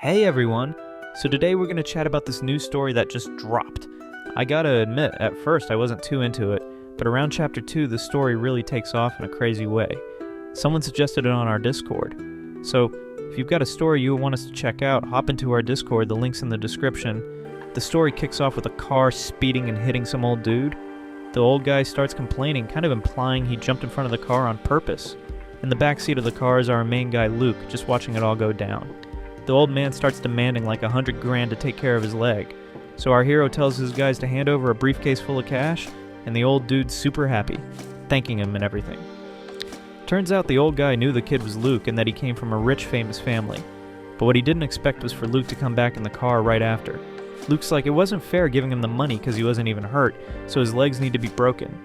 Hey everyone! So today we're going to chat about this new story that just dropped. I gotta admit, at first I wasn't too into it, but around chapter 2 the story really takes off in a crazy way. Someone suggested it on our Discord. So if you've got a story you want us to check out, hop into our Discord, the link's in the description. The story kicks off with a car speeding and hitting some old dude. The old guy starts complaining, kind of implying he jumped in front of the car on purpose. In the back seat of the car is our main guy Luke, just watching it all go down. The old man starts demanding like $100,000 to take care of his leg. So our hero tells his guys to hand over a briefcase full of cash, and the old dude's super happy, thanking him and everything. Turns out the old guy knew the kid was Luke and that he came from a rich, famous family. But what he didn't expect was for Luke to come back in the car right after. Luke's like, it wasn't fair giving him the money because he wasn't even hurt, so his legs need to be broken.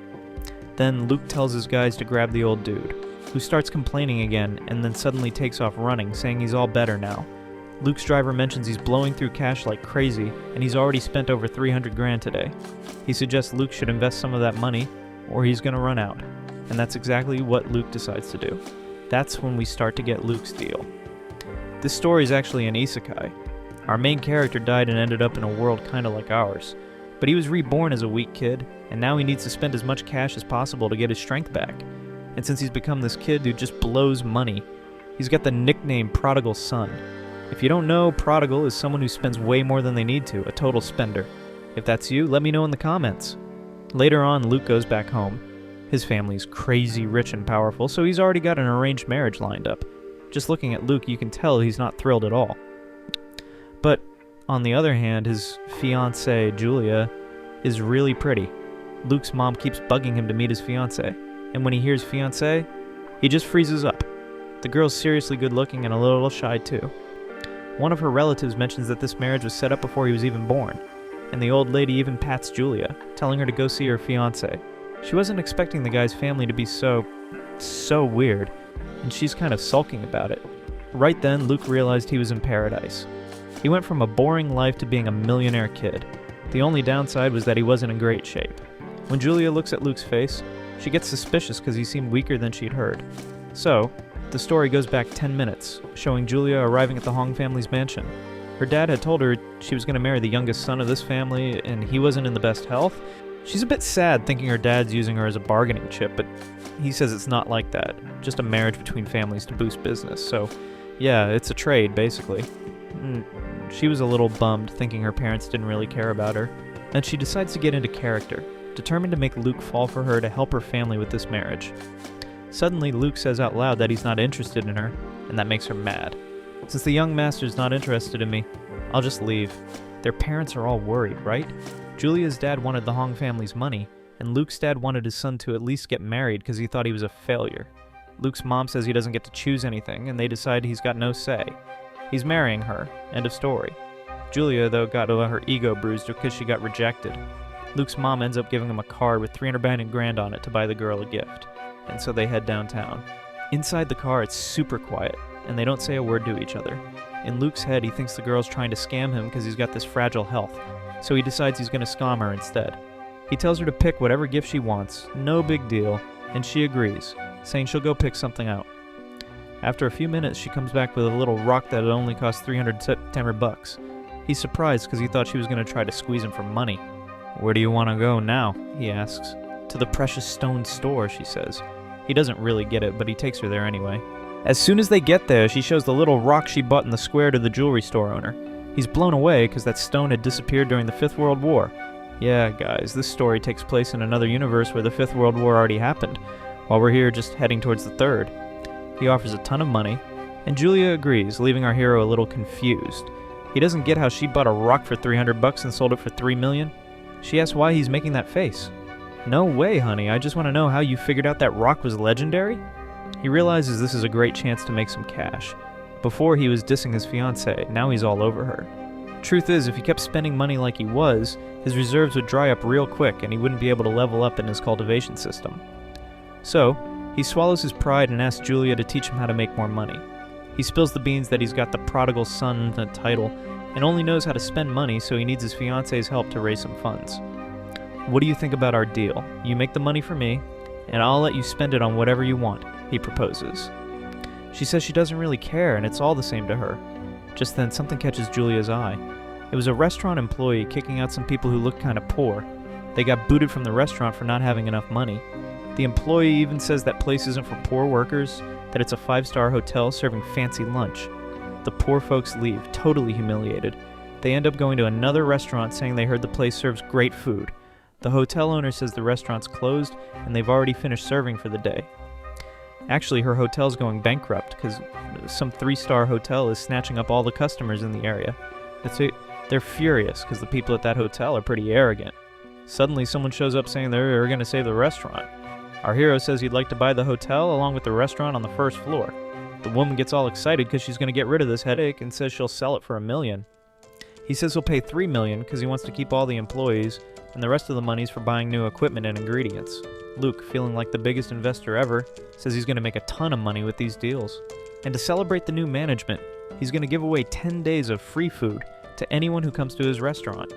Then Luke tells his guys to grab the old dude, who starts complaining again and then suddenly takes off running, saying he's all better now. Luke's driver mentions he's blowing through cash like crazy, and he's already spent over $300,000 today. He suggests Luke should invest some of that money, or he's gonna run out. And that's exactly what Luke decides to do. That's when we start to get Luke's deal. This story is actually an isekai. Our main character died and ended up in a world kinda like ours. But he was reborn as a weak kid, and now he needs to spend as much cash as possible to get his strength back. And since he's become this kid who just blows money, he's got the nickname Prodigal Son. If you don't know, prodigal is someone who spends way more than they need to, a total spender. If that's you, let me know in the comments. Later on, Luke goes back home. His family's crazy rich and powerful, so he's already got an arranged marriage lined up. Just looking at Luke, you can tell he's not thrilled at all. But, on the other hand, his fiancée, Julia, is really pretty. Luke's mom keeps bugging him to meet his fiancée, and when he hears fiancée, he just freezes up. The girl's seriously good looking and a little shy too. One of her relatives mentions that this marriage was set up before he was even born, and the old lady even pats Julia, telling her to go see her fiancé. She wasn't expecting the guy's family to be so weird, and she's kind of sulking about it. Right then, Luke realized he was in paradise. He went from a boring life to being a millionaire kid. The only downside was that he wasn't in great shape. When Julia looks at Luke's face, she gets suspicious because he seemed weaker than she'd heard. So, the story goes back 10 minutes, showing Julia arriving at the Hong family's mansion. Her dad had told her she was going to marry the youngest son of this family, and he wasn't in the best health. She's a bit sad thinking her dad's using her as a bargaining chip, but he says it's not like that, just a marriage between families to boost business, so yeah, it's a trade, basically. She was a little bummed, thinking her parents didn't really care about her. Then she decides to get into character, determined to make Luke fall for her to help her family with this marriage. Suddenly, Luke says out loud that he's not interested in her, and that makes her mad. Since the young master's not interested in me, I'll just leave. Their parents are all worried, right? Julia's dad wanted the Hong family's money, and Luke's dad wanted his son to at least get married because he thought he was a failure. Luke's mom says he doesn't get to choose anything, and they decide he's got no say. He's marrying her. End of story. Julia, though, got her ego bruised because she got rejected. Luke's mom ends up giving him a card with $300,000 on it to buy the girl a gift. And so they head downtown. Inside the car, it's super quiet, and they don't say a word to each other. In Luke's head, he thinks the girl's trying to scam him because he's got this fragile health, so he decides he's going to scam her instead. He tells her to pick whatever gift she wants, no big deal, and she agrees, saying she'll go pick something out. After a few minutes, she comes back with a little rock that only cost $300. He's surprised because he thought she was going to try to squeeze him for money. "Where do you want to go now?" he asks. "To the precious stone store," she says. He doesn't really get it, but he takes her there anyway. As soon as they get there, she shows the little rock she bought in the square to the jewelry store owner. He's blown away because that stone had disappeared during the Fifth World War. Yeah, guys, this story takes place in another universe where the Fifth World War already happened, while we're here just heading towards the Third. He offers a ton of money, and Julia agrees, leaving our hero a little confused. He doesn't get how she bought a rock for $300 and sold it for $3 million. She asks why he's making that face. "No way, honey, I just want to know how you figured out that rock was legendary?" He realizes this is a great chance to make some cash. Before he was dissing his fiancée, now he's all over her. Truth is, if he kept spending money like he was, his reserves would dry up real quick and he wouldn't be able to level up in his cultivation system. So, he swallows his pride and asks Julia to teach him how to make more money. He spills the beans that he's got the prodigal son title and only knows how to spend money, so he needs his fiancée's help to raise some funds. "What do you think about our deal? You make the money for me, and I'll let you spend it on whatever you want," he proposes. She says she doesn't really care, and it's all the same to her. Just then, something catches Julia's eye. It was a restaurant employee kicking out some people who looked kind of poor. They got booted from the restaurant for not having enough money. The employee even says that place isn't for poor workers, that it's a 5-star hotel serving fancy lunch. The poor folks leave, totally humiliated. They end up going to another restaurant saying they heard the place serves great food. The hotel owner says the restaurant's closed and they've already finished serving for the day. Actually, her hotel's going bankrupt because some 3-star hotel is snatching up all the customers in the area. They're furious because the people at that hotel are pretty arrogant. Suddenly, someone shows up saying they're going to save the restaurant. Our hero says he'd like to buy the hotel along with the restaurant on the first floor. The woman gets all excited because she's going to get rid of this headache and says she'll sell it for $1 million. He says he'll pay $3 million because he wants to keep all the employees, and the rest of the money's for buying new equipment and ingredients. Luke, feeling like the biggest investor ever, says he's going to make a ton of money with these deals. And to celebrate the new management, he's going to give away 10 days of free food to anyone who comes to his restaurant.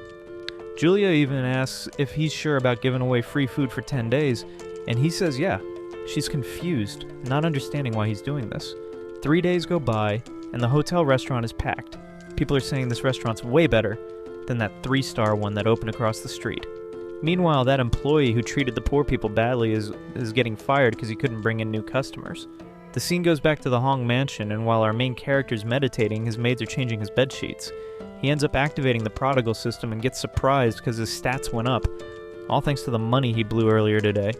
Julia even asks if he's sure about giving away free food for 10 days, and he says yeah. She's confused, not understanding why he's doing this. 3 days go by, and the hotel restaurant is packed. People are saying this restaurant's way better than that 3-star one that opened across the street. Meanwhile, that employee who treated the poor people badly is getting fired because he couldn't bring in new customers. The scene goes back to the Hong mansion, and while our main character's meditating, his maids are changing his bed sheets. He ends up activating the prodigal system and gets surprised because his stats went up, all thanks to the money he blew earlier today.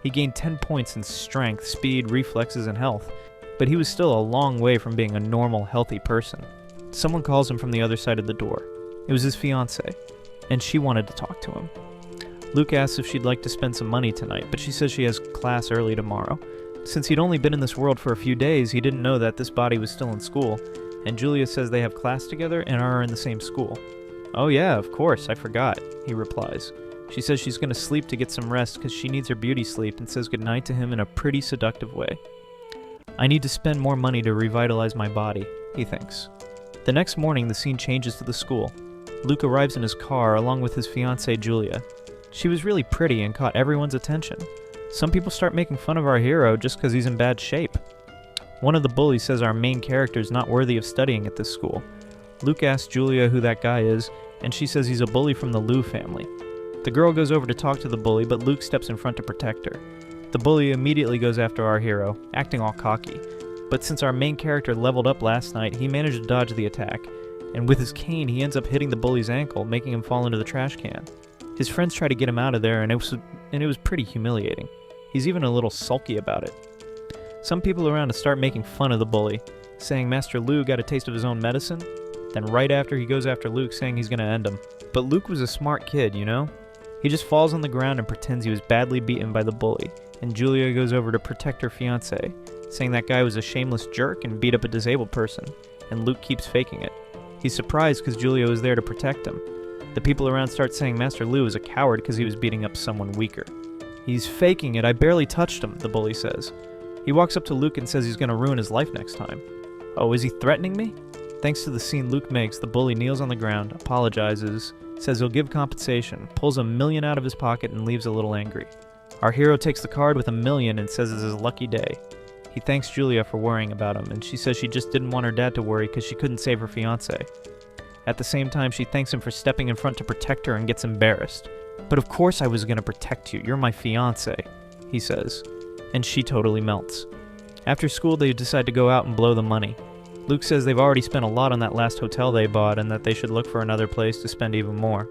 He gained 10 points in strength, speed, reflexes, and health, but he was still a long way from being a normal, healthy person. Someone calls him from the other side of the door. It was his fiancée, and she wanted to talk to him. Luke asks if she'd like to spend some money tonight, but she says she has class early tomorrow. Since he'd only been in this world for a few days, he didn't know that this body was still in school, and Julia says they have class together and are in the same school. "Oh yeah, of course, I forgot," he replies. She says she's going to sleep to get some rest because she needs her beauty sleep and says goodnight to him in a pretty seductive way. "I need to spend more money to revitalize my body," he thinks. The next morning, the scene changes to the school. Luke arrives in his car along with his fiancée Julia. She was really pretty and caught everyone's attention. Some people start making fun of our hero just because he's in bad shape. One of the bullies says our main character is not worthy of studying at this school. Luke asks Julia who that guy is, and she says he's a bully from the Liu family. The girl goes over to talk to the bully, but Luke steps in front to protect her. The bully immediately goes after our hero, acting all cocky. But since our main character leveled up last night, he managed to dodge the attack, and with his cane he ends up hitting the bully's ankle, making him fall into the trash can. His friends try to get him out of there, and it was pretty humiliating. He's even a little sulky about it. Some people around start making fun of the bully, saying Master Liu got a taste of his own medicine. Then right after, he goes after Luke, saying he's going to end him. But Luke was a smart kid, you know? He just falls on the ground and pretends he was badly beaten by the bully, and Julia goes over to protect her fiancé, saying that guy was a shameless jerk and beat up a disabled person, and Luke keeps faking it. He's surprised because Julia was there to protect him. The people around start saying Master Liu is a coward because he was beating up someone weaker. "He's faking it, I barely touched him," the bully says. He walks up to Luke and says he's going to ruin his life next time. "Oh, is he threatening me?" Thanks to the scene Luke makes, the bully kneels on the ground, apologizes, says he'll give compensation, pulls $1 million out of his pocket, and leaves a little angry. Our hero takes the card with $1 million and says it's his lucky day. He thanks Julia for worrying about him, and she says she just didn't want her dad to worry because she couldn't save her fiancé. At the same time, she thanks him for stepping in front to protect her and gets embarrassed. "But of course I was going to protect you, you're my fiancé," he says, and she totally melts. After school, they decide to go out and blow the money. Luke says they've already spent a lot on that last hotel they bought and that they should look for another place to spend even more.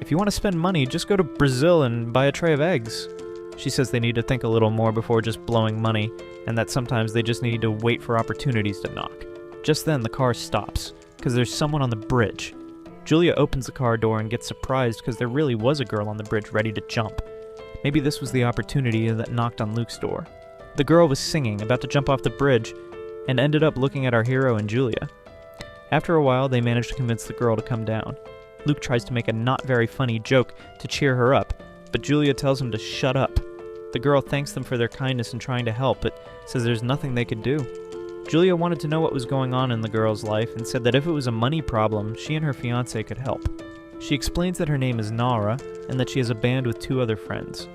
"If you want to spend money, just go to Brazil and buy a tray of eggs." She says they need to think a little more before just blowing money, and that sometimes they just need to wait for opportunities to knock. Just then, the car stops, because there's someone on the bridge. Julia opens the car door and gets surprised because there really was a girl on the bridge ready to jump. Maybe this was the opportunity that knocked on Luke's door. The girl was singing, about to jump off the bridge, and ended up looking at our hero and Julia. After a while, they manage to convince the girl to come down. Luke tries to make a not very funny joke to cheer her up, but Julia tells him to shut up. The girl thanks them for their kindness in trying to help, but says there's nothing they could do. Julia wanted to know what was going on in the girl's life and said that if it was a money problem, she and her fiancé could help. She explains that her name is Nara and that she has a band with 2 other friends.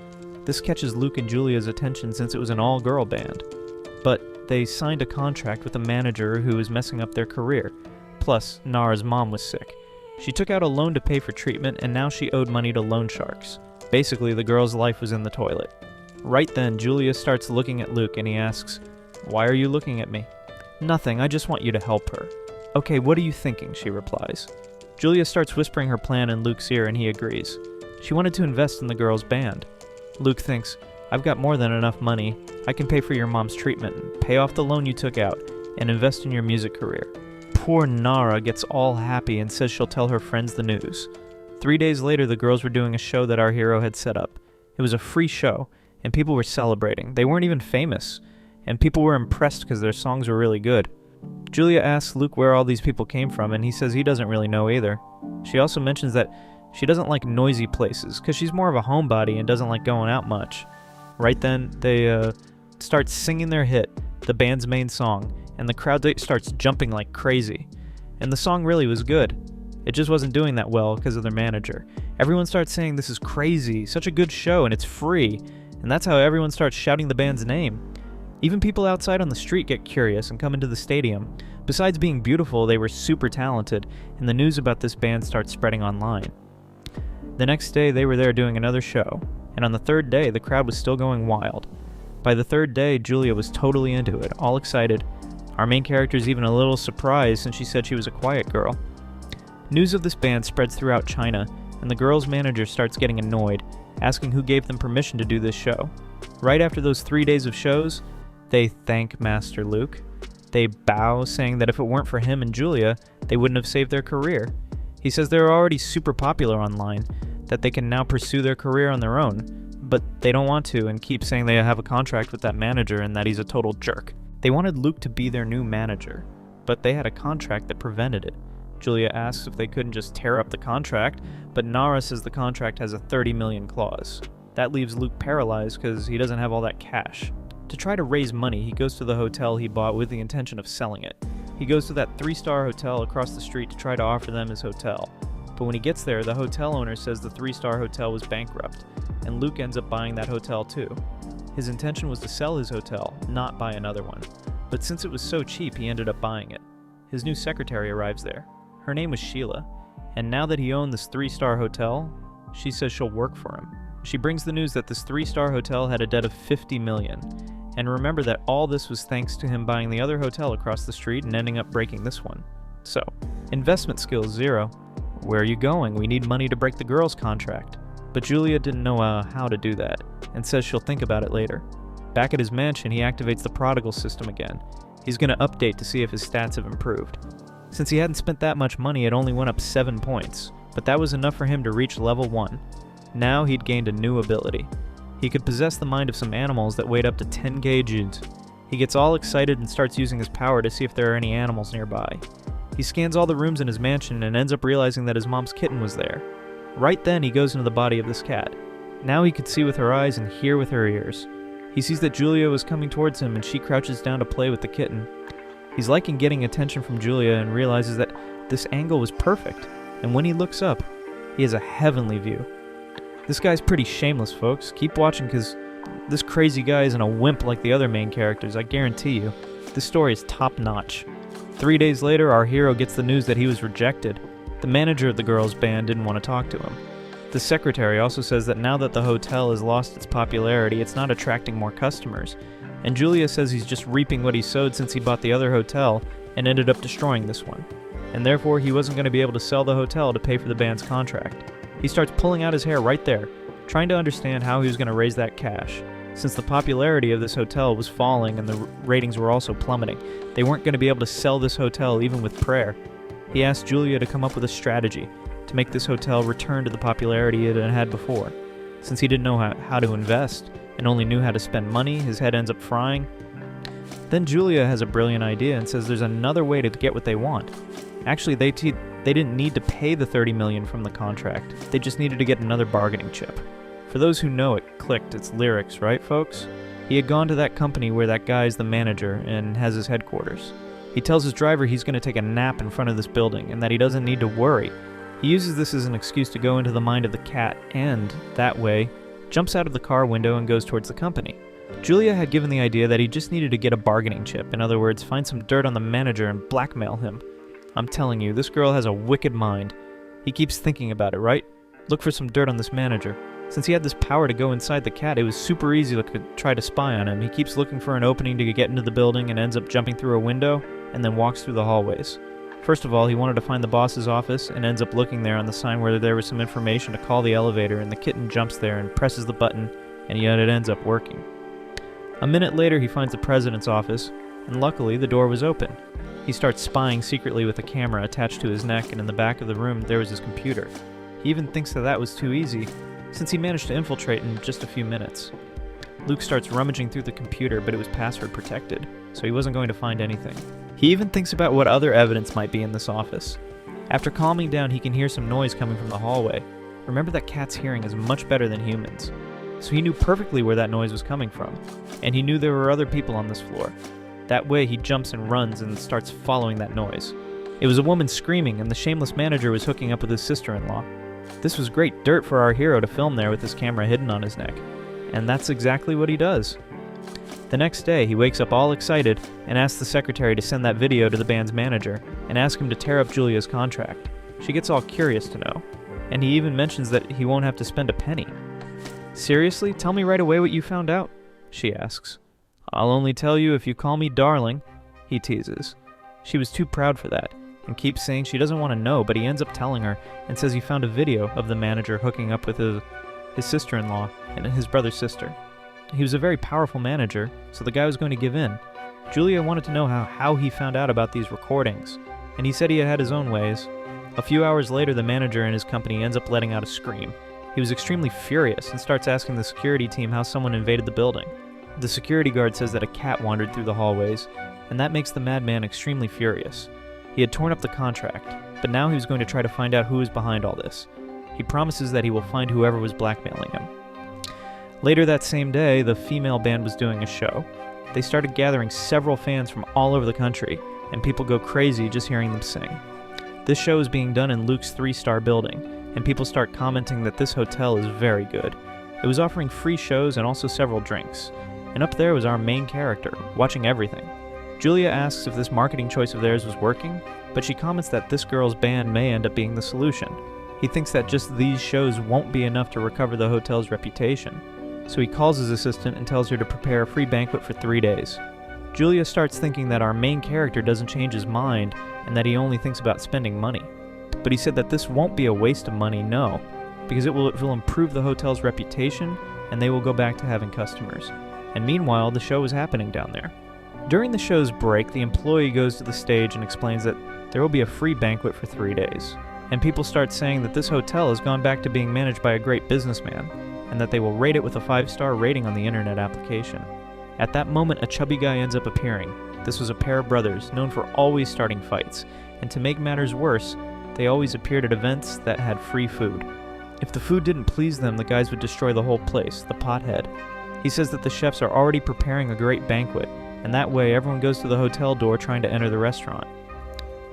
This catches Luke and Julia's attention since it was an all-girl band. But they signed a contract with a manager who was messing up their career. Plus, Nara's mom was sick. She took out a loan to pay for treatment, and now she owed money to loan sharks. Basically, the girl's life was in the toilet. Right then, Julia starts looking at Luke and he asks, "Why are you looking at me?" "Nothing, I just want you to help her." "Okay, what are you thinking?" she replies. Julia starts whispering her plan in Luke's ear and he agrees. She wanted to invest in the girl's band. Luke thinks, "I've got more than enough money. I can pay for your mom's treatment, pay off the loan you took out, and invest in your music career." Poor Nara gets all happy and says she'll tell her friends the news. 3 days later, the girls were doing a show that our hero had set up. It was a free show, and people were celebrating. They weren't even famous, and people were impressed because their songs were really good. Julia asks Luke where all these people came from, and he says he doesn't really know either. She also mentions that she doesn't like noisy places, because she's more of a homebody and doesn't like going out much. Right then, they start singing their hit, the band's main song, and the crowd starts jumping like crazy. And the song really was good. It just wasn't doing that well because of their manager. Everyone starts saying this is crazy, such a good show, and it's free. And that's how everyone starts shouting the band's name. Even people outside on the street get curious and come into the stadium. Besides being beautiful, they were super talented, and the news about this band starts spreading online. The next day, they were there doing another show, and on the third day, the crowd was still going wild. By the third day, Julia was totally into it, all excited. Our main character's even a little surprised since she said she was a quiet girl. News of this band spreads throughout China, and the girl's manager starts getting annoyed, asking who gave them permission to do this show. Right after those 3 days of shows, they thank Master Luke. They bow, saying that if it weren't for him and Julia, they wouldn't have saved their career. He says they're already super popular online, that they can now pursue their career on their own, but they don't want to and keep saying they have a contract with that manager and that he's a total jerk. They wanted Luke to be their new manager, but they had a contract that prevented it. Julia asks if they couldn't just tear up the contract, but Nara says the contract has a 30 million clause. That leaves Luke paralyzed because he doesn't have all that cash. To try to raise money, he goes to the hotel he bought with the intention of selling it. He goes to that 3-star hotel across the street to try to offer them his hotel. But when he gets there, the hotel owner says the 3-star hotel was bankrupt, and Luke ends up buying that hotel too. His intention was to sell his hotel, not buy another one. But since it was so cheap, he ended up buying it. His new secretary arrives there. Her name was Sheila, and now that he owned this 3-star hotel, she says she'll work for him. She brings the news that this 3-star hotel had a debt of 50 million. And remember that all this was thanks to him buying the other hotel across the street and ending up breaking this one. So, investment skills 0. Where are you going? We need money to break the girl's contract. But Julia didn't know how to do that, and says she'll think about it later. Back at his mansion, he activates the prodigal system again. He's going to update to see if his stats have improved. Since he hadn't spent that much money, it only went up 7 points, but that was enough for him to reach level 1. Now he'd gained a new ability. He could possess the mind of some animals that weighed up to 10 kgs. He gets all excited and starts using his power to see if there are any animals nearby. He scans all the rooms in his mansion and ends up realizing that his mom's kitten was there. Right then, he goes into the body of this cat. Now he could see with her eyes and hear with her ears. He sees that Julia was coming towards him and she crouches down to play with the kitten. He's liking getting attention from Julia and realizes that this angle was perfect, and when he looks up, he has a heavenly view. This guy's pretty shameless, folks. Keep watching because this crazy guy isn't a wimp like the other main characters, I guarantee you. This story is top-notch. 3 days later, our hero gets the news that he was rejected. The manager of the girls' band didn't want to talk to him. The secretary also says that now that the hotel has lost its popularity, it's not attracting more customers. And Julia says he's just reaping what he sowed since he bought the other hotel and ended up destroying this one. And therefore, he wasn't going to be able to sell the hotel to pay for the band's contract. He starts pulling out his hair right there, trying to understand how he was going to raise that cash. Since the popularity of this hotel was falling and the ratings were also plummeting, they weren't going to be able to sell this hotel even with prayer. He asked Julia to come up with a strategy to make this hotel return to the popularity it had had before. Since he didn't know how to invest and only knew how to spend money, his head ends up frying. Then Julia has a brilliant idea and says there's another way to get what they want. Actually, they didn't need to pay the 30 million from the contract. They just needed to get another bargaining chip. For those who know it, clicked, it's lyrics, right folks? He had gone to that company where that guy's the manager and has his headquarters. He tells his driver he's going to take a nap in front of this building and that he doesn't need to worry. He uses this as an excuse to go into the mind of the cat and, that way, jumps out of the car window and goes towards the company. Julia had given the idea that he just needed to get a bargaining chip, in other words, find some dirt on the manager and blackmail him. I'm telling you, this girl has a wicked mind. He keeps thinking about it, right? Look for some dirt on this manager. Since he had this power to go inside the cat, it was super easy to try to spy on him. He keeps looking for an opening to get into the building and ends up jumping through a window and then walks through the hallways. First of all, he wanted to find the boss's office and ends up looking there on the sign where there was some information to call the elevator, and the kitten jumps there and presses the button, and yet it ends up working. A minute later, he finds the president's office, and luckily the door was open. He starts spying secretly with a camera attached to his neck, and in the back of the room there was his computer. He even thinks that was too easy, since he managed to infiltrate in just a few minutes. Luke starts rummaging through the computer, but it was password protected, so he wasn't going to find anything. He even thinks about what other evidence might be in this office. After calming down, he can hear some noise coming from the hallway. Remember that cat's hearing is much better than humans, so he knew perfectly where that noise was coming from, and he knew there were other people on this floor. That way, he jumps and runs and starts following that noise. It was a woman screaming, and the shameless manager was hooking up with his sister-in-law. This was great dirt for our hero to film there with his camera hidden on his neck, and that's exactly what he does. The next day, he wakes up all excited and asks the secretary to send that video to the band's manager and ask him to tear up Julia's contract. She gets all curious to know, and he even mentions that he won't have to spend a penny. "Seriously? Tell me right away what you found out?" she asks. "I'll only tell you if you call me darling," he teases. She was too proud for that, and keeps saying she doesn't want to know, but he ends up telling her and says he found a video of the manager hooking up with his sister-in-law and his brother's sister. He was a very powerful manager, so the guy was going to give in. Julia wanted to know how he found out about these recordings, and he said he had his own ways. A few hours later, the manager and his company ends up letting out a scream. He was extremely furious and starts asking the security team how someone invaded the building. The security guard says that a cat wandered through the hallways, and that makes the madman extremely furious. He had torn up the contract, but now he was going to try to find out who was behind all this. He promises that he will find whoever was blackmailing him. Later that same day, the female band was doing a show. They started gathering several fans from all over the country, and people go crazy just hearing them sing. This show is being done in Luke's 3-star building, and people start commenting that this hotel is very good. It was offering free shows and also several drinks. And up there was our main character, watching everything. Julia asks if this marketing choice of theirs was working, but she comments that this girl's band may end up being the solution. He thinks that just these shows won't be enough to recover the hotel's reputation. So he calls his assistant and tells her to prepare a free banquet for 3 days. Julia starts thinking that our main character doesn't change his mind and that he only thinks about spending money. But he said that this won't be a waste of money, no, because it will improve the hotel's reputation and they will go back to having customers. And meanwhile, the show is happening down there. During the show's break, the employee goes to the stage and explains that there will be a free banquet for 3 days. And people start saying that this hotel has gone back to being managed by a great businessman, and that they will rate it with a 5-star rating on the internet application. At that moment, a chubby guy ends up appearing. This was a pair of brothers, known for always starting fights, and to make matters worse, they always appeared at events that had free food. If the food didn't please them, the guys would destroy the whole place, the pothead. He says that the chefs are already preparing a great banquet, and that way everyone goes to the hotel door trying to enter the restaurant.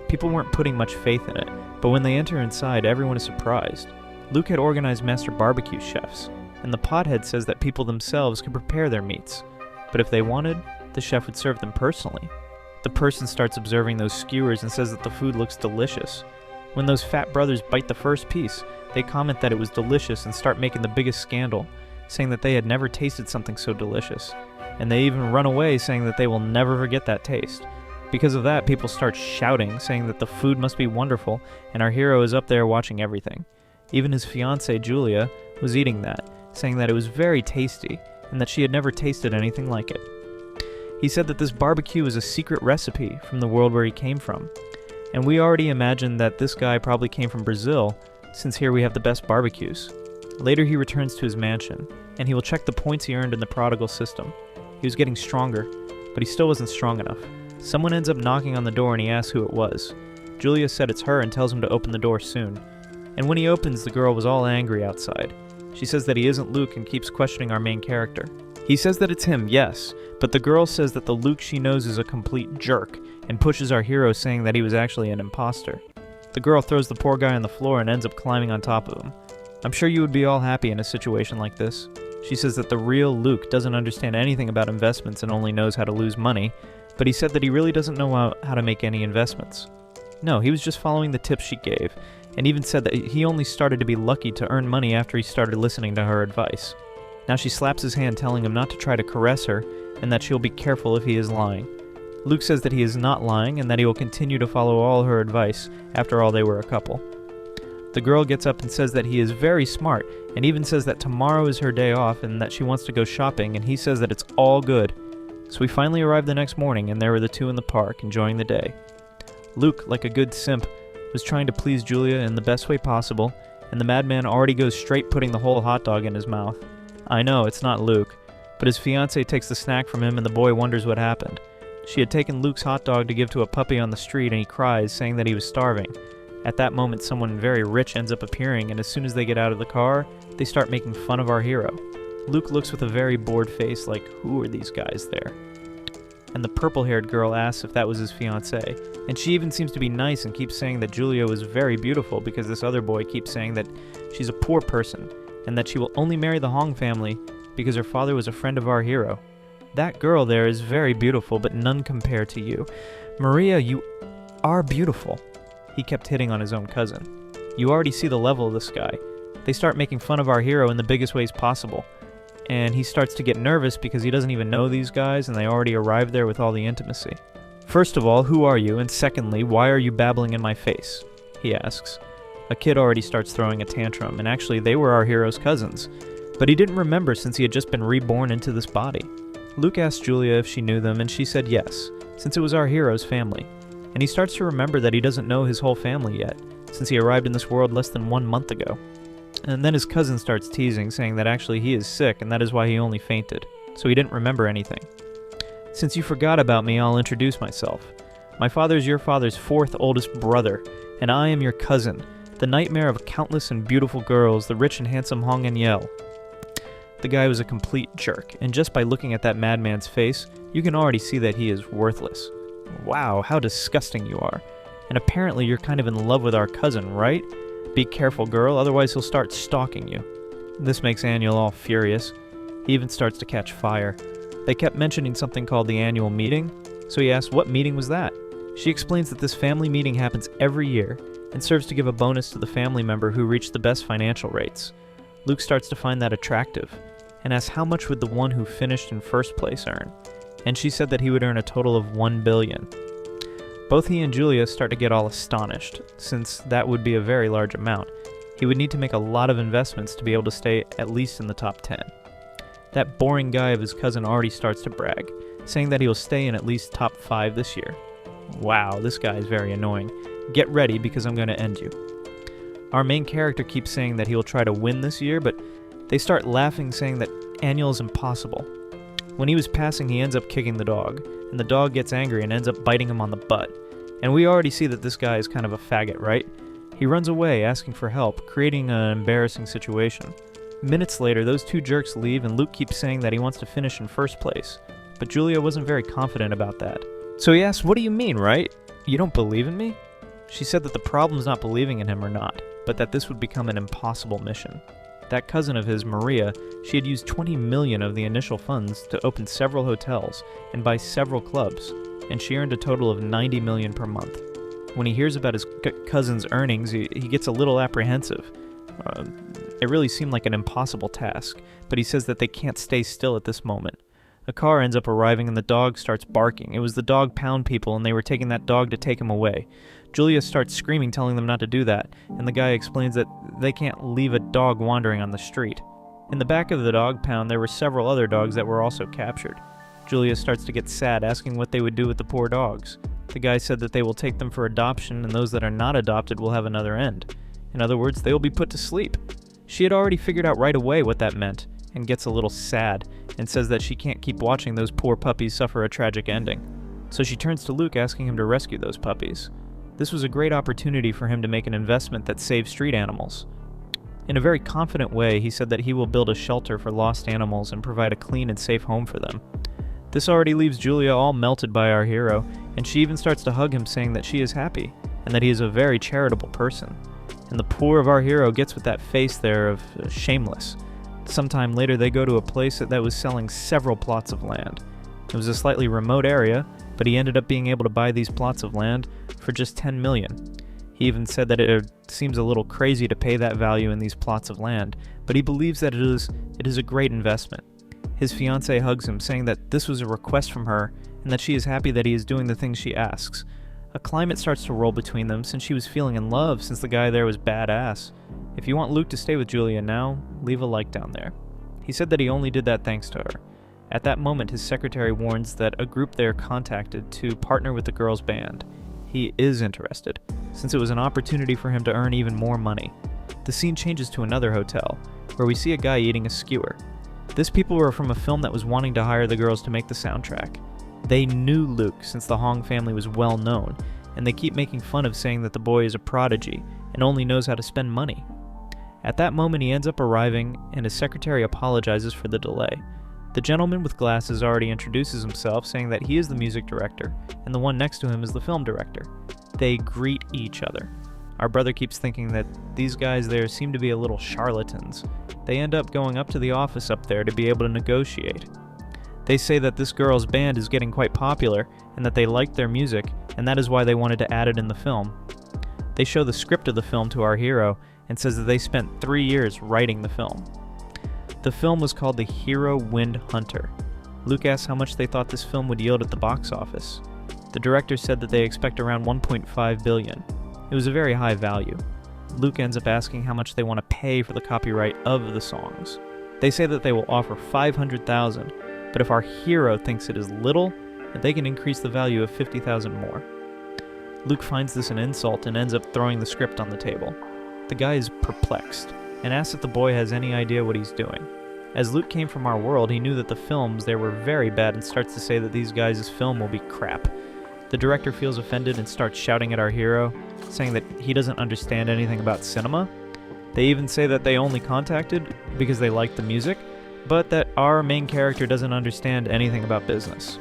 People weren't putting much faith in it, but when they enter inside, everyone is surprised. Luke had organized master barbecue chefs, and the pothead says that people themselves could prepare their meats, but if they wanted, the chef would serve them personally. The person starts observing those skewers and says that the food looks delicious. When those fat brothers bite the first piece, they comment that it was delicious and start making the biggest scandal, saying that they had never tasted something so delicious, and they even run away saying that they will never forget that taste. Because of that, people start shouting, saying that the food must be wonderful, and our hero is up there watching everything. Even his fiancée, Julia, was eating that, saying that it was very tasty, and that she had never tasted anything like it. He said that this barbecue was a secret recipe from the world where he came from, and we already imagined that this guy probably came from Brazil, since here we have the best barbecues. Later he returns to his mansion, and he will check the points he earned in the prodigal system. He was getting stronger, but he still wasn't strong enough. Someone ends up knocking on the door and he asks who it was. Julia said it's her and tells him to open the door soon. And when he opens, the girl was all angry outside. She says that he isn't Luke and keeps questioning our main character. He says that it's him, yes, but the girl says that the Luke she knows is a complete jerk and pushes our hero, saying that he was actually an imposter. The girl throws the poor guy on the floor and ends up climbing on top of him. I'm sure you would be all happy in a situation like this. She says that the real Luke doesn't understand anything about investments and only knows how to lose money, but he said that he really doesn't know how to make any investments. No, he was just following the tips she gave, and even said that he only started to be lucky to earn money after he started listening to her advice. Now she slaps his hand, telling him not to try to caress her, and that she'll be careful if he is lying. Luke says that he is not lying, and that he will continue to follow all her advice. After all, they were a couple. The girl gets up and says that he is very smart, and even says that tomorrow is her day off and that she wants to go shopping, and he says that it's all good. So we finally arrived the next morning, and there were the two in the park, enjoying the day. Luke, like a good simp, was trying to please Julia in the best way possible, and the madman already goes straight putting the whole hot dog in his mouth. I know, it's not Luke, but his fiancée takes the snack from him and the boy wonders what happened. She had taken Luke's hot dog to give to a puppy on the street, and he cries, saying that he was starving. At that moment, someone very rich ends up appearing, and as soon as they get out of the car, they start making fun of our hero. Luke looks with a very bored face like, who are these guys there? And the purple-haired girl asks if that was his fiancée, and she even seems to be nice and keeps saying that Julia was very beautiful because this other boy keeps saying that she's a poor person, and that she will only marry the Hong family because her father was a friend of our hero. That girl there is very beautiful, but none compare to you. Maria, you are beautiful. He kept hitting on his own cousin. You already see the level of this guy. They start making fun of our hero in the biggest ways possible. And he starts to get nervous because he doesn't even know these guys and they already arrived there with all the intimacy. First of all, who are you? And secondly, why are you babbling in my face? He asks. A kid already starts throwing a tantrum, and actually they were our hero's cousins. But he didn't remember since he had just been reborn into this body. Luke asked Julia if she knew them, and she said yes, since it was our hero's family. And he starts to remember that he doesn't know his whole family yet, since he arrived in this world less than 1 month ago. And then his cousin starts teasing, saying that actually he is sick and that is why he only fainted, so he didn't remember anything. Since you forgot about me, I'll introduce myself. My father is your father's 4th oldest brother, and I am your cousin, the nightmare of countless and beautiful girls, the rich and handsome Hong and Yel. The guy was a complete jerk, and just by looking at that madman's face, you can already see that he is worthless. Wow, how disgusting you are. And apparently you're kind of in love with our cousin, right? Be careful, girl, otherwise he'll start stalking you. This makes Aniel all furious. He even starts to catch fire. They kept mentioning something called the annual meeting, so he asks what meeting was that. She explains that this family meeting happens every year, and serves to give a bonus to the family member who reached the best financial rates. Luke starts to find that attractive, and asks how much would the one who finished in first place earn, and she said that he would earn a total of 1 billion. Both he and Julia start to get all astonished, since that would be a very large amount. He would need to make a lot of investments to be able to stay at least in the top 10. That boring guy of his cousin already starts to brag, saying that he will stay in at least top 5 this year. Wow, this guy is very annoying. Get ready because I'm going to end you. Our main character keeps saying that he will try to win this year, but they start laughing, saying that annual is impossible. When he was passing, he ends up kicking the dog, and the dog gets angry and ends up biting him on the butt. And we already see that this guy is kind of a faggot, right? He runs away, asking for help, creating an embarrassing situation. Minutes later, those two jerks leave, and Luke keeps saying that he wants to finish in first place. But Julia wasn't very confident about that. So he asks, what do you mean, right? You don't believe in me? She said that the problem's not believing in him or not, but that this would become an impossible mission. That cousin of his, Maria, she had used 20 million of the initial funds to open several hotels and buy several clubs, and she earned a total of 90 million per month. When he hears about his cousin's earnings, he gets a little apprehensive. It really seemed like an impossible task, but he says that they can't stay still at this moment. A car ends up arriving and the dog starts barking. It was the dog pound people, and they were taking that dog to take him away. Julia starts screaming, telling them not to do that, and the guy explains that they can't leave a dog wandering on the street. In the back of the dog pound, there were several other dogs that were also captured. Julia starts to get sad, asking what they would do with the poor dogs. The guy said that they will take them for adoption, and those that are not adopted will have another end. In other words, they will be put to sleep. She had already figured out right away what that meant, and gets a little sad, and says that she can't keep watching those poor puppies suffer a tragic ending. So she turns to Luke, asking him to rescue those puppies. This was a great opportunity for him to make an investment that saved street animals. In a very confident way, he said that he will build a shelter for lost animals and provide a clean and safe home for them. This already leaves Julia all melted by our hero, and she even starts to hug him, saying that she is happy, and that he is a very charitable person. And the poor of our hero gets with that face there of shameless. Sometime later, they go to a place that was selling several plots of land. It was a slightly remote area, but he ended up being able to buy these plots of land for just 10 million. He even said that it seems a little crazy to pay that value in these plots of land, but he believes that it is a great investment. His fiancée hugs him, saying that this was a request from her and that she is happy that he is doing the things she asks. A climate starts to roll between them since she was feeling in love since the guy there was badass. If you want Luke to stay with Julia now, leave a like down there. He said that he only did that thanks to her. At that moment, his secretary warns that a group there contacted to partner with the girl's band. He is interested, since it was an opportunity for him to earn even more money. The scene changes to another hotel, where we see a guy eating a skewer. This people were from a film that was wanting to hire the girls to make the soundtrack. They knew Luke since the Hong family was well known, and they keep making fun of saying that the boy is a prodigy and only knows how to spend money. At that moment he ends up arriving, and his secretary apologizes for the delay. The gentleman with glasses already introduces himself, saying that he is the music director, and the one next to him is the film director. They greet each other. Our brother keeps thinking that these guys there seem to be a little charlatans. They end up going up to the office up there to be able to negotiate. They say that this girl's band is getting quite popular, and that they liked their music, and that is why they wanted to add it in the film. They show the script of the film to our hero, and says that they spent 3 years writing the film. The film was called The Hero Wind Hunter. Luke asks how much they thought this film would yield at the box office. The director said that they expect around 1.5 billion. It was a very high value. Luke ends up asking how much they want to pay for the copyright of the songs. They say that they will offer 500,000, but if our hero thinks it is little, they can increase the value of 50,000 more. Luke finds this an insult and ends up throwing the script on the table. The guy is perplexed and asks if the boy has any idea what he's doing. As Luke came from our world, he knew that the films there were very bad and starts to say that these guys' film will be crap. The director feels offended and starts shouting at our hero, saying that he doesn't understand anything about cinema. They even say that they only contacted because they liked the music, but that our main character doesn't understand anything about business.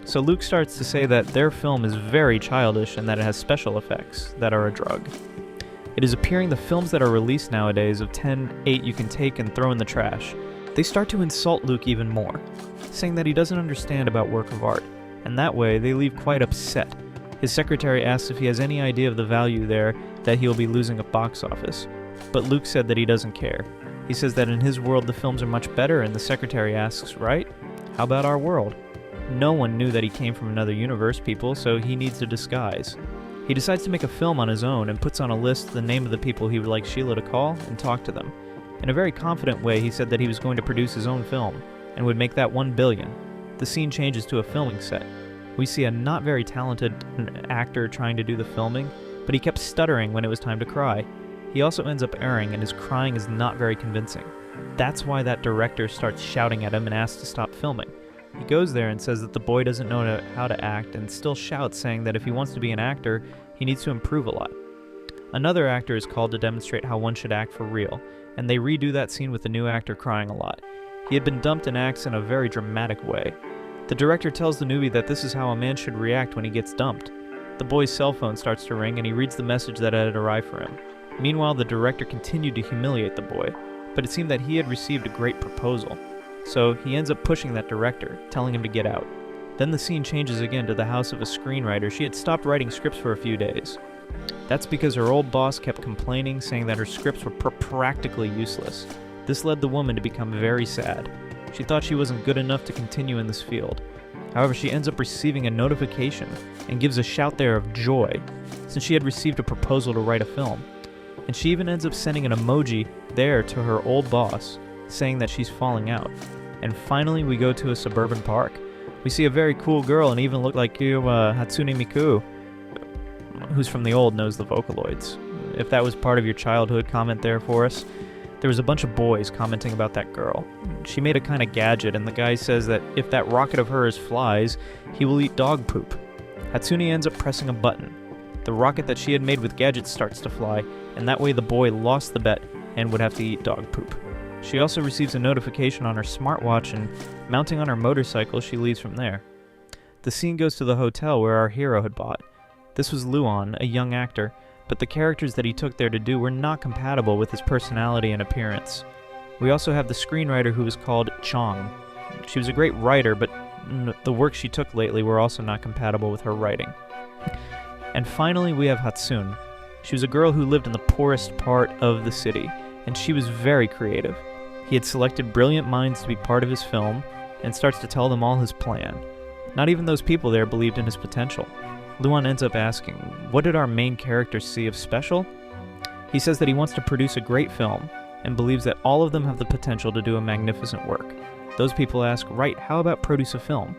So Luke starts to say that their film is very childish and that it has special effects that are a drug. It is appearing the films that are released nowadays of 10/8 you can take and throw in the trash. They start to insult Luke even more, saying that he doesn't understand about work of art, and that way they leave quite upset. His secretary asks if he has any idea of the value there that he will be losing at box office, but Luke said that he doesn't care. He says that in his world the films are much better, and the secretary asks, right? How about our world? No one knew that he came from another universe, people, so he needs a disguise. He decides to make a film on his own and puts on a list the name of the people he would like Sheila to call and talk to them. In a very confident way, he said that he was going to produce his own film and would make that 1 billion. The scene changes to a filming set. We see a not very talented actor trying to do the filming, but he kept stuttering when it was time to cry. He also ends up erring, and his crying is not very convincing. That's why that director starts shouting at him and asks to stop filming. He goes there and says that the boy doesn't know how to act, and still shouts, saying that if he wants to be an actor, he needs to improve a lot. Another actor is called to demonstrate how one should act for real, and they redo that scene with the new actor crying a lot. He had been dumped and acts in a very dramatic way. The director tells the newbie that this is how a man should react when he gets dumped. The boy's cell phone starts to ring, and he reads the message that had arrived for him. Meanwhile, the director continued to humiliate the boy, but it seemed that he had received a great proposal. So he ends up pushing that director, telling him to get out. Then the scene changes again to the house of a screenwriter. She had stopped writing scripts for a few days. That's because her old boss kept complaining, saying that her scripts were practically useless. This led the woman to become very sad. She thought she wasn't good enough to continue in this field. However, she ends up receiving a notification and gives a shout there of joy, since she had received a proposal to write a film. And she even ends up sending an emoji there to her old boss, saying that she's falling out. And finally we go to a suburban park. We see a very cool girl and even look like Hatsune Miku, who's from the old knows the Vocaloids. If that was part of your childhood, comment there for us. There was a bunch of boys commenting about that girl. She made a kind of gadget, and the guy says that if that rocket of hers flies, he will eat dog poop. Hatsune ends up pressing a button. The rocket that she had made with gadgets starts to fly, and that way the boy lost the bet and would have to eat dog poop. She also receives a notification on her smartwatch, and mounting on her motorcycle, she leaves from there. The scene goes to the hotel where our hero had bought. This was Luan, a young actor, but the characters that he took there to do were not compatible with his personality and appearance. We also have the screenwriter who was called Chong. She was a great writer, but the work she took lately were also not compatible with her writing. And finally, we have Hatsune. She was a girl who lived in the poorest part of the city, and she was very creative. He had selected brilliant minds to be part of his film, and starts to tell them all his plan. Not even those people there believed in his potential. Luan ends up asking, what did our main character see of special? He says that he wants to produce a great film, and believes that all of them have the potential to do a magnificent work. Those people ask, right, how about produce a film?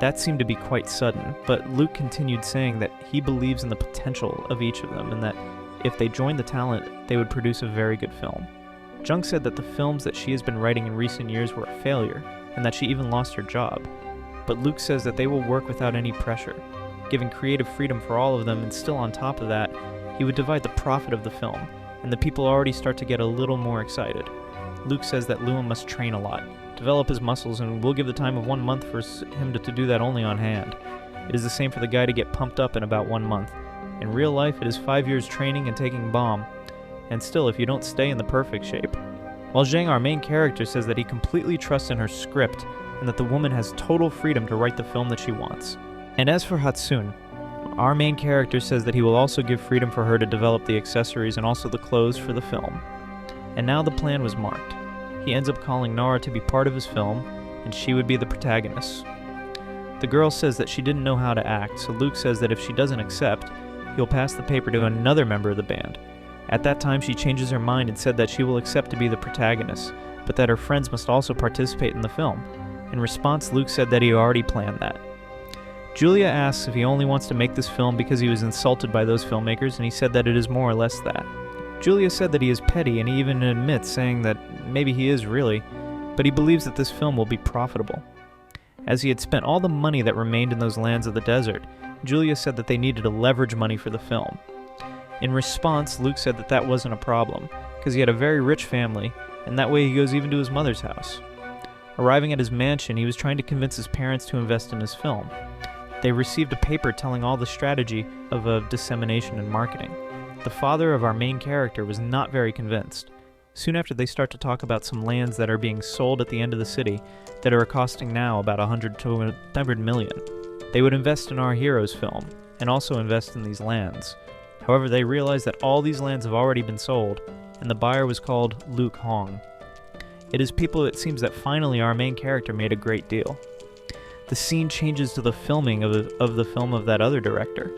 That seemed to be quite sudden, but Luke continued saying that he believes in the potential of each of them, and that if they joined the talent, they would produce a very good film. Jung said that the films that she has been writing in recent years were a failure, and that she even lost her job. But Luke says that they will work without any pressure, giving creative freedom for all of them, and still on top of that, he would divide the profit of the film, and the people already start to get a little more excited. Luke says that Luan must train a lot, develop his muscles, and we'll give the time of 1 month for him to do that only on hand. It is the same for the guy to get pumped up in about 1 month. In real life, it is 5 years training and taking bomb, and still if you don't stay in the perfect shape. While Zhang, our main character, says that he completely trusts in her script, and that the woman has total freedom to write the film that she wants. And as for Hatsune, our main character says that he will also give freedom for her to develop the accessories and also the clothes for the film. And now the plan was marked. He ends up calling Nara to be part of his film, and she would be the protagonist. The girl says that she didn't know how to act, so Luke says that if she doesn't accept, he'll pass the paper to another member of the band. At that time, she changes her mind and said that she will accept to be the protagonist, but that her friends must also participate in the film. In response, Luke said that he already planned that. Julia asks if he only wants to make this film because he was insulted by those filmmakers, and he said that it is more or less that. Julia said that he is petty, and he even admits, saying that maybe he is really, but he believes that this film will be profitable. As he had spent all the money that remained in those lands of the desert, Julia said that they needed to leverage money for the film. In response, Luke said that that wasn't a problem, because he had a very rich family, and that way he goes even to his mother's house. Arriving at his mansion, he was trying to convince his parents to invest in his film. They received a paper telling all the strategy of dissemination and marketing. The father of our main character was not very convinced. Soon after, they start to talk about some lands that are being sold at the end of the city that are costing now about 100 to 100 million. They would invest in our hero's film, and also invest in these lands. However, they realize that all these lands have already been sold, and the buyer was called Luke Hong. It is people, it seems, that finally our main character made a great deal. The scene changes to the filming of the film of that other director.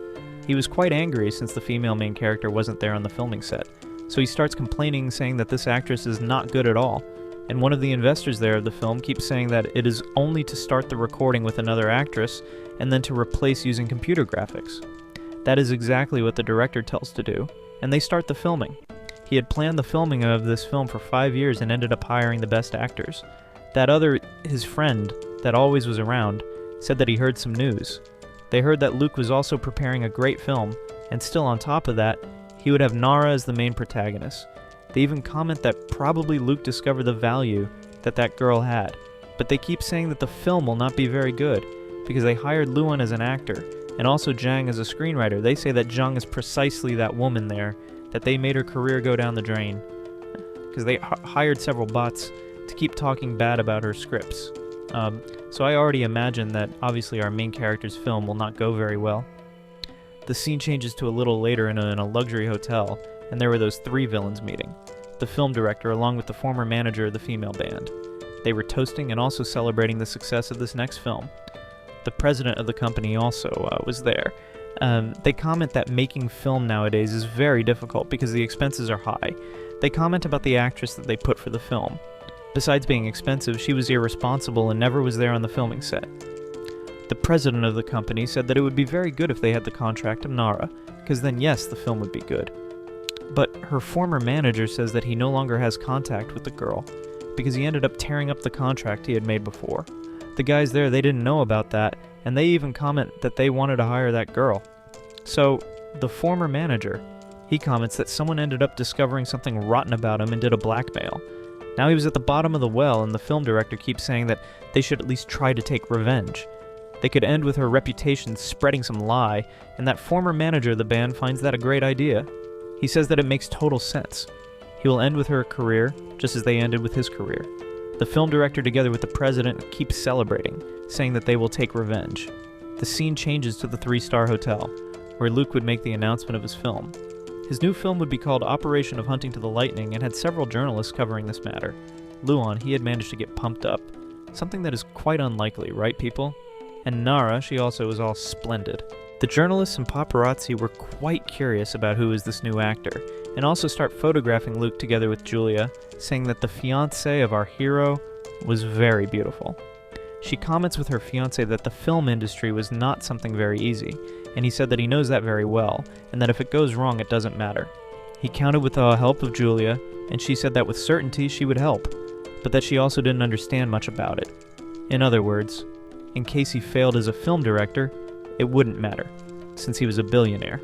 He was quite angry since the female main character wasn't there on the filming set, so he starts complaining, saying that this actress is not good at all, and one of the investors there of the film keeps saying that it is only to start the recording with another actress and then to replace using computer graphics. That is exactly what the director tells to do, and they start the filming. He had planned the filming of this film for 5 years and ended up hiring the best actors. His friend, that always was around, said that he heard some news. They heard that Luke was also preparing a great film, and still on top of that, he would have Nara as the main protagonist. They even comment that probably Luke discovered the value that girl had, but they keep saying that the film will not be very good, because they hired Luan as an actor, and also Zhang as a screenwriter. They say that Zhang is precisely that woman there, that they made her career go down the drain, because they hired several bots to keep talking bad about her scripts. So I already imagine that obviously our main character's film will not go very well. The scene changes to a little later in a luxury hotel, and there were those 3 villains meeting. The film director along with the former manager of the female band. They were toasting and also celebrating the success of this next film. The president of the company also was there. They comment that making film nowadays is very difficult because the expenses are high. They comment about the actress that they put for the film. Besides being expensive, she was irresponsible and never was there on the filming set. The president of the company said that it would be very good if they had the contract of Nara, because then yes, the film would be good. But her former manager says that he no longer has contact with the girl, because he ended up tearing up the contract he had made before. The guys there, they didn't know about that, and they even comment that they wanted to hire that girl. So, the former manager, he comments that someone ended up discovering something rotten about him and did a blackmail. Now he was at the bottom of the well, and the film director keeps saying that they should at least try to take revenge. They could end with her reputation spreading some lie, and that former manager of the band finds that a great idea. He says that it makes total sense. He will end with her career, just as they ended with his career. The film director together with the president keep celebrating, saying that they will take revenge. The scene changes to the 3-star hotel, where Luke would make the announcement of his film. His new film would be called Operation of Hunting to the Lightning and had several journalists covering this matter. Luan, he had managed to get pumped up. Something that is quite unlikely, right people? And Nara, she also was all splendid. The journalists and paparazzi were quite curious about who is this new actor, and also start photographing Luke together with Julia, saying that the fiancé of our hero was very beautiful. She comments with her fiancé that the film industry was not something very easy, and he said that he knows that very well, and that if it goes wrong it doesn't matter. He counted with the help of Julia, and she said that with certainty she would help, but that she also didn't understand much about it. In other words, in case he failed as a film director, it wouldn't matter, since he was a billionaire.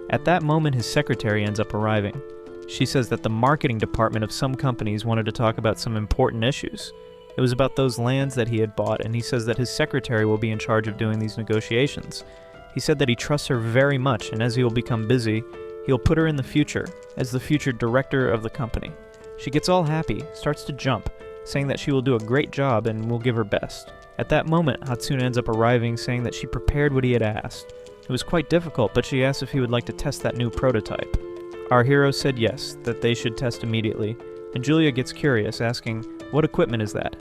At that moment his secretary ends up arriving. She says that the marketing department of some companies wanted to talk about some important issues. It was about those lands that he had bought, and he says that his secretary will be in charge of doing these negotiations. He said that he trusts her very much, and as he will become busy, he'll put her in the future, as the future director of the company. She gets all happy, starts to jump, saying that she will do a great job and will give her best. At that moment, Hatsune ends up arriving, saying that she prepared what he had asked. It was quite difficult, but she asked if he would like to test that new prototype. Our hero said yes, that they should test immediately, and Julia gets curious, asking, "What equipment is that?"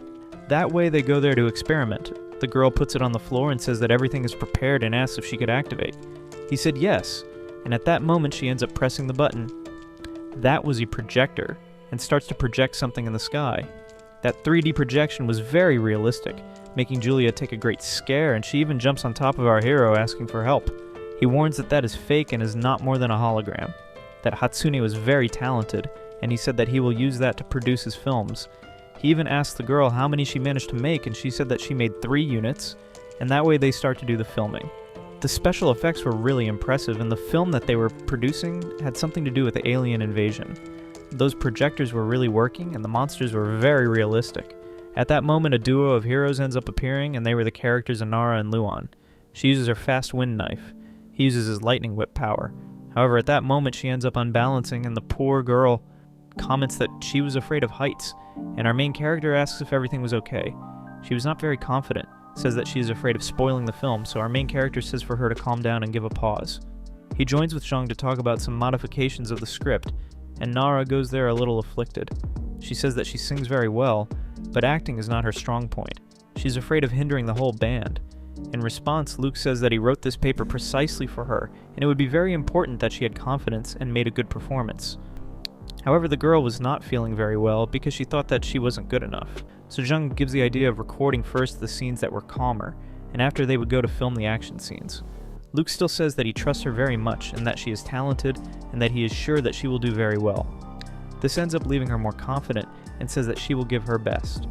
That way they go there to experiment. The girl puts it on the floor and says that everything is prepared and asks if she could activate. He said yes, and at that moment she ends up pressing the button. That was a projector, and starts to project something in the sky. That 3D projection was very realistic, making Julia take a great scare, and she even jumps on top of our hero asking for help. He warns that that is fake and is not more than a hologram. That Hatsune was very talented, and he said that he will use that to produce his films. He even asked the girl how many she managed to make, and she said that she made 3 units, and that way they start to do the filming. The special effects were really impressive, and the film that they were producing had something to do with the alien invasion. Those projectors were really working, and the monsters were very realistic. At that moment, a duo of heroes ends up appearing, and they were the characters Anara and Luan. She uses her fast wind knife. He uses his lightning whip power. However, at that moment, she ends up unbalancing, and the poor girl comments that she was afraid of heights, and our main character asks if everything was okay. She was not very confident, says that she is afraid of spoiling the film, so our main character says for her to calm down and give a pause. He joins with Zhang to talk about some modifications of the script, and Nara goes there a little afflicted. She says that she sings very well, but acting is not her strong point. She's afraid of hindering the whole band. In response, Luke says that he wrote this paper precisely for her, and it would be very important that she had confidence and made a good performance. However, the girl was not feeling very well because she thought that she wasn't good enough. So Zhang gives the idea of recording first the scenes that were calmer, and after they would go to film the action scenes. Luke still says that he trusts her very much and that she is talented and that he is sure that she will do very well. This ends up leaving her more confident and says that she will give her best.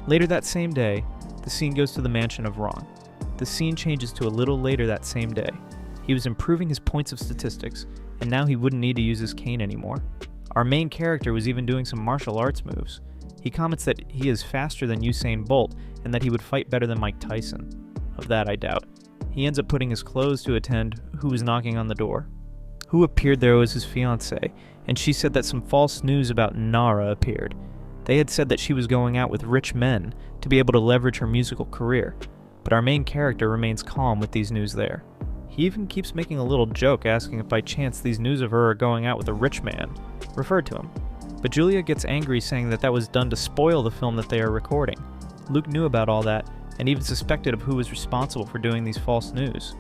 Later that same day, the scene goes to the mansion of Ron. The scene changes to a little later that same day. He was improving his points of statistics, and now he wouldn't need to use his cane anymore. Our main character was even doing some martial arts moves. He comments that he is faster than Usain Bolt and that he would fight better than Mike Tyson. Of that I doubt. He ends up putting his clothes to attend who was knocking on the door. Who appeared there was his fiancée, and she said that some false news about Nara appeared. They had said that she was going out with rich men to be able to leverage her musical career, but our main character remains calm with these news there. He even keeps making a little joke asking if by chance these news of her are going out with a rich man referred to him. But Julia gets angry saying that that was done to spoil the film that they are recording. Luke knew about all that and even suspected of who was responsible for doing these false news.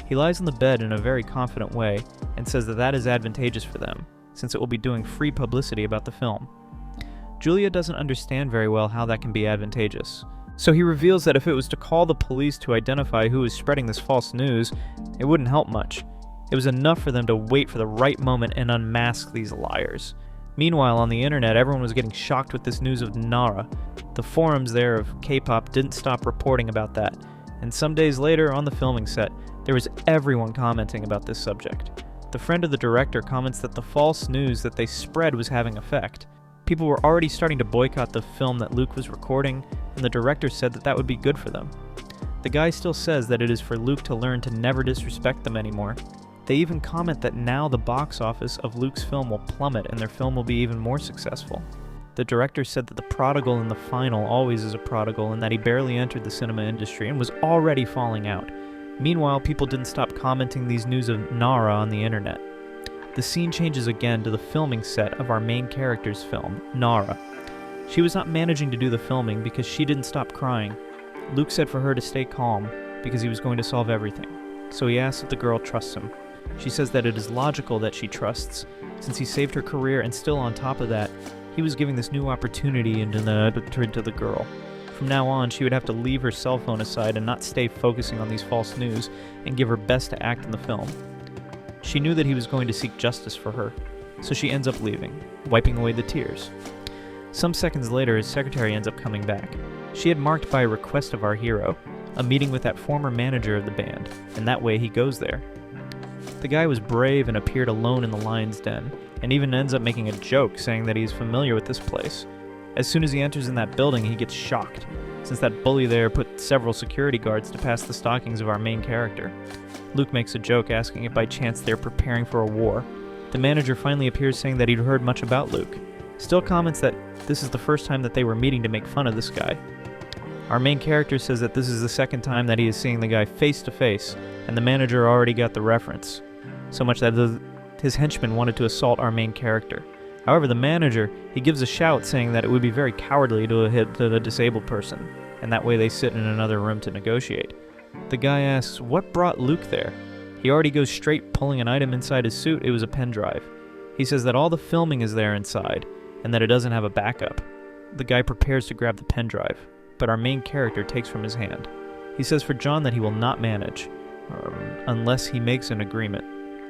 He lies on the bed in a very confident way and says that that is advantageous for them, since it will be doing free publicity about the film. Julia doesn't understand very well how that can be advantageous. So he reveals that if it was to call the police to identify who was spreading this false news, it wouldn't help much. It was enough for them to wait for the right moment and unmask these liars. Meanwhile, on the internet, everyone was getting shocked with this news of Nara. The forums there of K-pop didn't stop reporting about that, and some days later, on the filming set, there was everyone commenting about this subject. The friend of the director comments that the false news that they spread was having effect. People were already starting to boycott the film that Luke was recording, and the director said that that would be good for them. The guy still says that it is for Luke to learn to never disrespect them anymore. They even comment that now the box office of Luke's film will plummet and their film will be even more successful. The director said that the prodigal in the final always is a prodigal and that he barely entered the cinema industry and was already falling out. Meanwhile, people didn't stop commenting these news of Nara on the internet. The scene changes again to the filming set of our main character's film, Nara. She was not managing to do the filming because she didn't stop crying. Luke said for her to stay calm because he was going to solve everything. So he asks if the girl trusts him. She says that it is logical that she trusts, since he saved her career and still on top of that, he was giving this new opportunity to the girl. From now on, she would have to leave her cell phone aside and not stay focusing on these false news and give her best to act in the film. She knew that he was going to seek justice for her, so she ends up leaving, wiping away the tears. Some seconds later, his secretary ends up coming back. She had marked by a request of our hero, a meeting with that former manager of the band, and that way he goes there. The guy was brave and appeared alone in the lion's den, and even ends up making a joke saying that he's familiar with this place. As soon as he enters in that building, he gets shocked, since that bully there put several security guards to pass the stockings of our main character. Luke makes a joke asking if by chance they're preparing for a war. The manager finally appears saying that he'd heard much about Luke. Still comments that this is the first time that they were meeting to make fun of this guy. Our main character says that this is the second time that he is seeing the guy face to face, and the manager already got the reference. So much that his henchmen wanted to assault our main character. However, the manager, he gives a shout saying that it would be very cowardly to hit a disabled person, and that way they sit in another room to negotiate. The guy asks, what brought Luke there? He already goes straight pulling an item inside his suit. It was a pen drive. He says that all the filming is there inside, and that it doesn't have a backup. The guy prepares to grab the pen drive, but our main character takes from his hand. He says for John that he will not manage, unless he makes an agreement.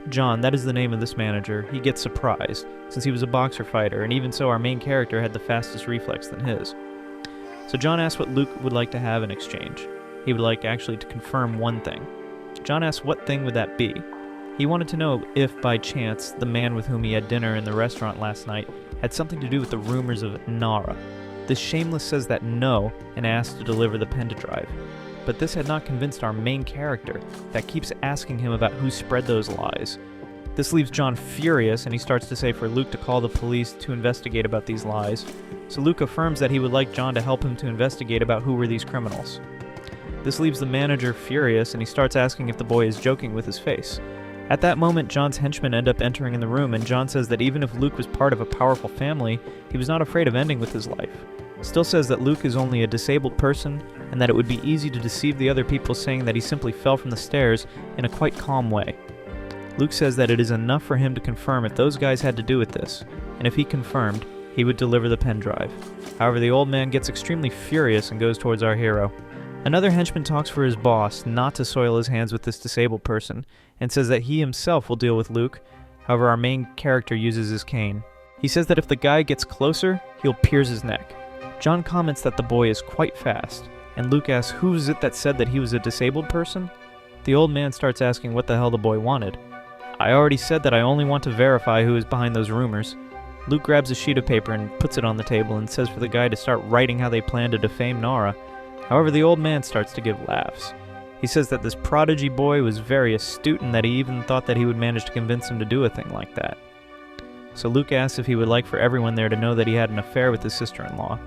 John, that is the name of this manager, he gets surprised, since he was a boxer fighter, and even so our main character had the fastest reflex than his. So John asks what Luke would like to have in exchange. He would like actually to confirm one thing. John asks what thing would that be. He wanted to know if, by chance, the man with whom he had dinner in the restaurant last night had something to do with the rumors of Nara. This shameless says that no, and asks to deliver the pen drive. But this had not convinced our main character, that keeps asking him about who spread those lies. This leaves John furious, and he starts to say for Luke to call the police to investigate about these lies. So Luke affirms that he would like John to help him to investigate about who were these criminals. This leaves the manager furious, and he starts asking if the boy is joking with his face. At that moment, John's henchmen end up entering in the room, and John says that even if Luke was part of a powerful family, he was not afraid of ending with his life. Still says that Luke is only a disabled person, and that it would be easy to deceive the other people, saying that he simply fell from the stairs in a quite calm way. Luke says that it is enough for him to confirm if those guys had to do with this, and if he confirmed, he would deliver the pen drive. However, the old man gets extremely furious and goes towards our hero. Another henchman talks for his boss not to soil his hands with this disabled person, and says that he himself will deal with Luke. However, our main character uses his cane. He says that if the guy gets closer, he'll pierce his neck. John comments that the boy is quite fast, and Luke asks who is it that said that he was a disabled person? The old man starts asking what the hell the boy wanted. I already said that I only want to verify who is behind those rumors. Luke grabs a sheet of paper and puts it on the table and says for the guy to start writing how they plan to defame Nara. However, the old man starts to give laughs. He says that this prodigy boy was very astute and that he even thought that he would manage to convince him to do a thing like that. So Luke asks if he would like for everyone there to know that he had an affair with his sister-in-law.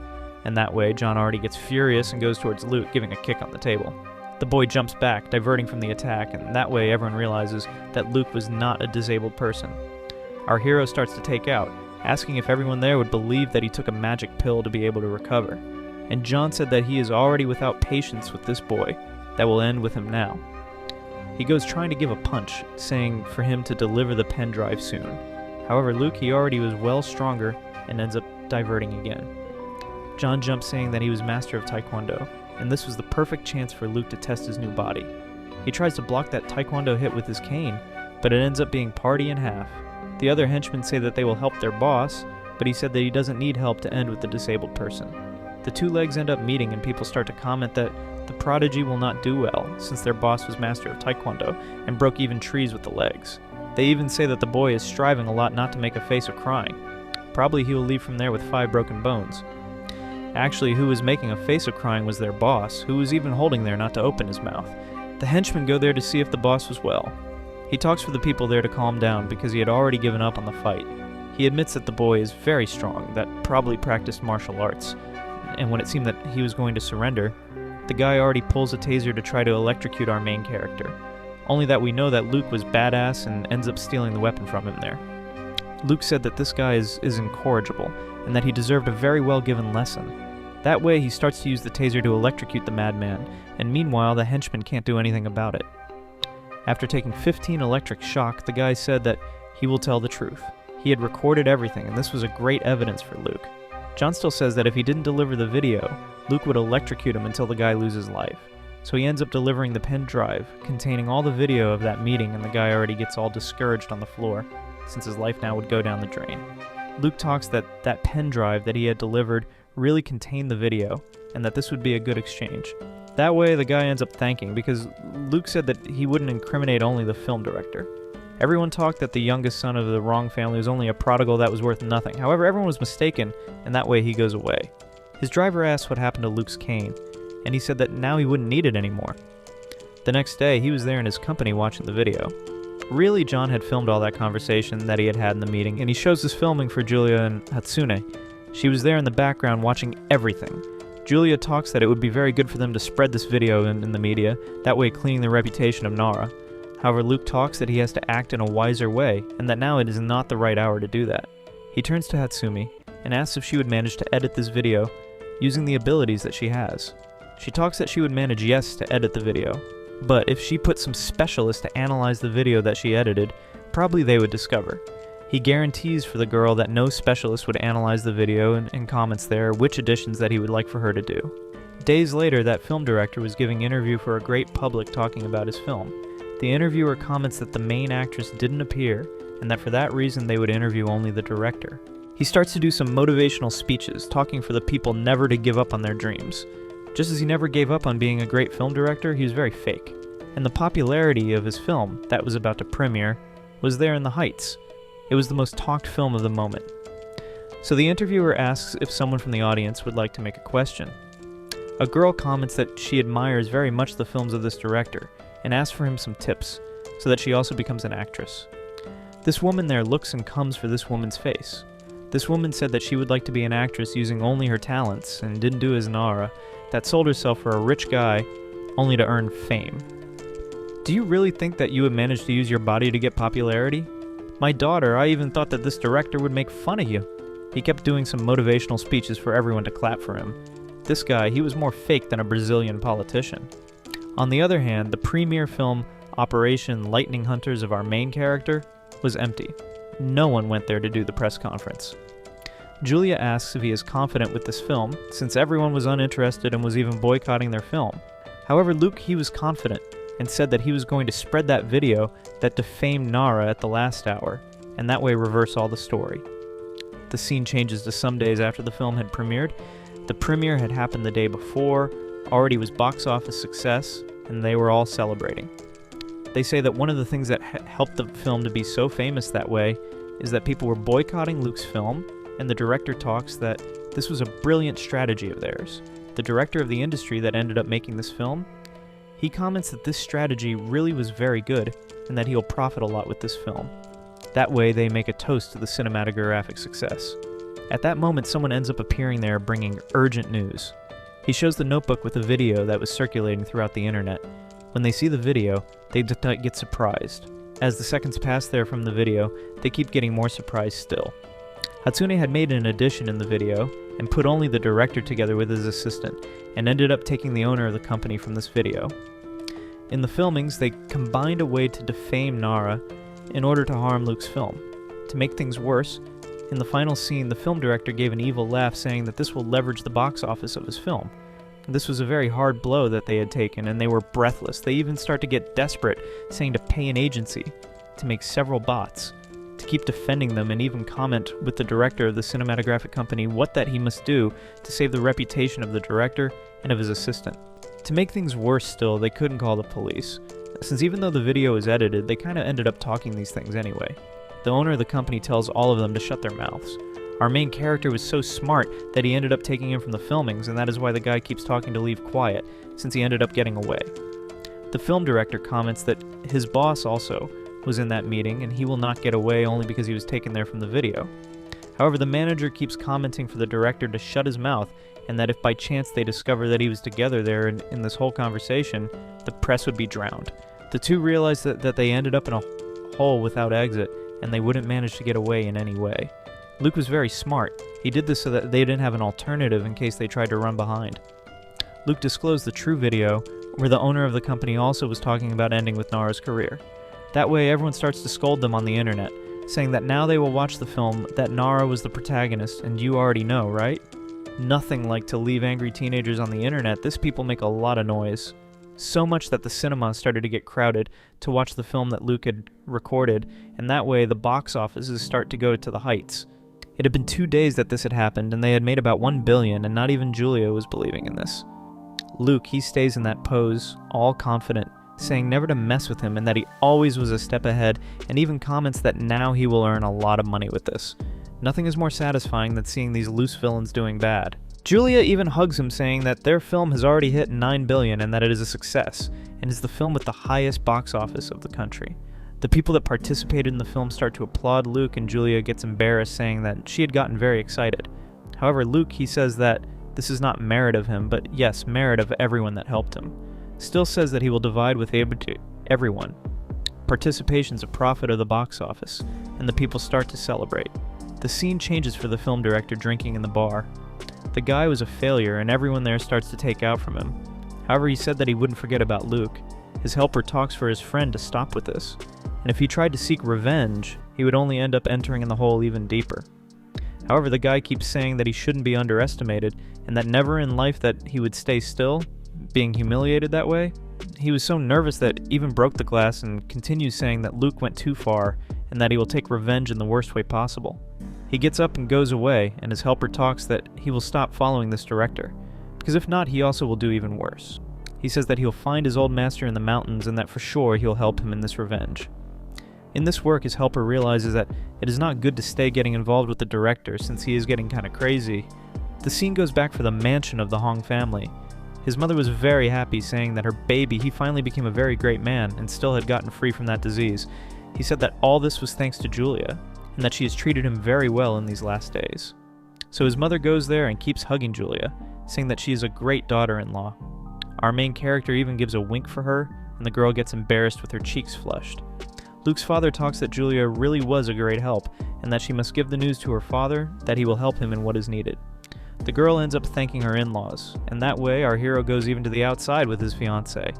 And that way, John already gets furious and goes towards Luke, giving a kick on the table. The boy jumps back, diverting from the attack, and that way everyone realizes that Luke was not a disabled person. Our hero starts to take out, asking if everyone there would believe that he took a magic pill to be able to recover. And John said that he is already without patience with this boy, that will end with him now. He goes trying to give a punch, saying for him to deliver the pen drive soon. However, Luke, he already was well stronger, and ends up diverting again. John jumps saying that he was master of Taekwondo, and this was the perfect chance for Luke to test his new body. He tries to block that Taekwondo hit with his cane, but it ends up being party in half. The other henchmen say that they will help their boss, but he said that he doesn't need help to end with the disabled person. The two legs end up meeting, and people start to comment that the prodigy will not do well, since their boss was master of Taekwondo and broke even trees with the legs. They even say that the boy is striving a lot not to make a face of crying. Probably he will leave from there with 5 broken bones. Actually, who was making a face of crying was their boss, who was even holding there not to open his mouth. The henchmen go there to see if the boss was well. He talks for the people there to calm down because he had already given up on the fight. He admits that the boy is very strong, that probably practiced martial arts, and when it seemed that he was going to surrender, the guy already pulls a taser to try to electrocute our main character. Only that we know that Luke was badass and ends up stealing the weapon from him there. Luke said that this guy is incorrigible, and that he deserved a very well-given lesson. That way, he starts to use the taser to electrocute the madman, and meanwhile, the henchman can't do anything about it. After taking 15 electric shock, the guy said that he will tell the truth. He had recorded everything, and this was a great evidence for Luke. John still says that if he didn't deliver the video, Luke would electrocute him until the guy loses life. So he ends up delivering the pen drive, containing all the video of that meeting, and the guy already gets all discouraged on the floor, since his life now would go down the drain. Luke talks that that pen drive that he had delivered really contained the video, and that this would be a good exchange. That way, the guy ends up thanking, because Luke said that he wouldn't incriminate only the film director. Everyone talked that the youngest son of the wrong family was only a prodigal that was worth nothing. However, everyone was mistaken, and that way he goes away. His driver asked what happened to Luke's cane, and he said that now he wouldn't need it anymore. The next day, he was there in his company watching the video. Really, John had filmed all that conversation that he had in the meeting, and he shows this filming for Julia and Hatsune. She was there in the background watching everything. Julia talks that it would be very good for them to spread this video in the media, that way cleaning the reputation of Nara. However, Luke talks that he has to act in a wiser way, and that now it is not the right hour to do that. He turns to Hatsumi and asks if she would manage to edit this video using the abilities that she has. She talks that she would manage yes to edit the video, but if she put some specialists to analyze the video that she edited, probably they would discover. He guarantees for the girl that no specialist would analyze the video and comments there which additions that he would like for her to do. Days later, that film director was giving an interview for a great public talking about his film. The interviewer comments that the main actress didn't appear, and that for that reason they would interview only the director. He starts to do some motivational speeches, talking for the people never to give up on their dreams. Just as he never gave up on being a great film director, he was very fake. And the popularity of his film, that was about to premiere, was there in the heights. It was the most talked film of the moment. So the interviewer asks if someone from the audience would like to make a question. A girl comments that she admires very much the films of this director, and asks for him some tips, so that she also becomes an actress. This woman there looks and comes for this woman's face. This woman said that she would like to be an actress using only her talents, and didn't do as Nara, that sold herself for a rich guy, only to earn fame. Do you really think that you would manage to use your body to get popularity? My daughter, I even thought that this director would make fun of you. He kept doing some motivational speeches for everyone to clap for him. This guy, he was more fake than a Brazilian politician. On the other hand, the premiere film, Operation Lightning Hunters of our main character, was empty. No one went there to do the press conference. Julia asks if he is confident with this film, since everyone was uninterested and was even boycotting their film. However, Luke, he was confident, and said that he was going to spread that video that defamed Nara at the last hour, and that way reverse all the story. The scene changes to some days after the film had premiered. The premiere had happened the day before, already was box office success, and they were all celebrating. They say that one of the things that helped the film to be so famous that way is that people were boycotting Luke's film, and the director talks that this was a brilliant strategy of theirs. The director of the industry that ended up making this film, he comments that this strategy really was very good, and that he'll profit a lot with this film. That way, they make a toast to the cinematographic success. At that moment, someone ends up appearing there bringing urgent news. He shows the notebook with a video that was circulating throughout the internet. When they see the video, they get surprised. As the seconds pass there from the video, they keep getting more surprised still. Hatsune had made an addition in the video, and put only the director together with his assistant, and ended up taking the owner of the company from this video. In the filmings, they combined a way to defame Nara in order to harm Luke's film. To make things worse, in the final scene, the film director gave an evil laugh saying that this will leverage the box office of his film. This was a very hard blow that they had taken, and they were breathless. They even start to get desperate, saying to pay an agency to make several bots, to keep defending them, and even comment with the director of the cinematographic company what that he must do to save the reputation of the director and of his assistant. To make things worse still, they couldn't call the police, since even though the video was edited, they kinda ended up talking these things anyway. The owner of the company tells all of them to shut their mouths. Our main character was so smart that he ended up taking him from the filmings, and that is why the guy keeps talking to leave quiet, since he ended up getting away. The film director comments that his boss also was in that meeting, and he will not get away only because he was taken there from the video. However, the manager keeps commenting for the director to shut his mouth, and that if by chance they discover that he was together there in this whole conversation, the press would be drowned. The two realize that they ended up in a hole without exit, and they wouldn't manage to get away in any way. Luke was very smart. He did this so that they didn't have an alternative in case they tried to run behind. Luke disclosed the true video, where the owner of the company also was talking about ending with Nara's career. That way, everyone starts to scold them on the internet, saying that now they will watch the film that Nara was the protagonist, and you already know, right? Nothing like to leave angry teenagers on the internet. This people make a lot of noise. So much that the cinema started to get crowded to watch the film that Luke had recorded, and that way the box offices start to go to the heights. It had been 2 days that this had happened, and they had made about $1 billion, and not even Julia was believing in this. Luke, he stays in that pose, all confident, saying never to mess with him and that he always was a step ahead, and even comments that now he will earn a lot of money with this. Nothing is more satisfying than seeing these loose villains doing bad. Julia even hugs him, saying that their film has already hit $9 billion and that it is a success, and is the film with the highest box office of the country. The people that participated in the film start to applaud Luke, and Julia gets embarrassed, saying that she had gotten very excited. However, Luke, he says that this is not merit of him, but yes, merit of everyone that helped him. Still says that he will divide with everyone. Participation's a profit of the box office, and the people start to celebrate. The scene changes for the film director drinking in the bar. The guy was a failure, and everyone there starts to take out from him. However, he said that he wouldn't forget about Luke. His helper talks for his friend to stop with this, and if he tried to seek revenge, he would only end up entering in the hole even deeper. However, the guy keeps saying that he shouldn't be underestimated, and that never in life that he would stay still, being humiliated that way. He was so nervous that even broke the glass, and continues saying that Luke went too far, and that he will take revenge in the worst way possible. He gets up and goes away, and his helper talks that he will stop following this director, because if not, he also will do even worse. He says that he'll find his old master in the mountains, and that for sure he'll help him in this revenge. In this work, his helper realizes that it is not good to stay getting involved with the director, since he is getting kinda crazy. The scene goes back for the mansion of the Hong family. His mother was very happy, saying that her baby, he finally became a very great man, and still had gotten free from that disease. He said that all this was thanks to Julia, and that she has treated him very well in these last days. So his mother goes there and keeps hugging Julia, saying that she is a great daughter-in-law. Our main character even gives a wink for her, and the girl gets embarrassed with her cheeks flushed. Luke's father talks that Julia really was a great help, and that she must give the news to her father that he will help him in what is needed. The girl ends up thanking her in-laws, and that way our hero goes even to the outside with his fiancée.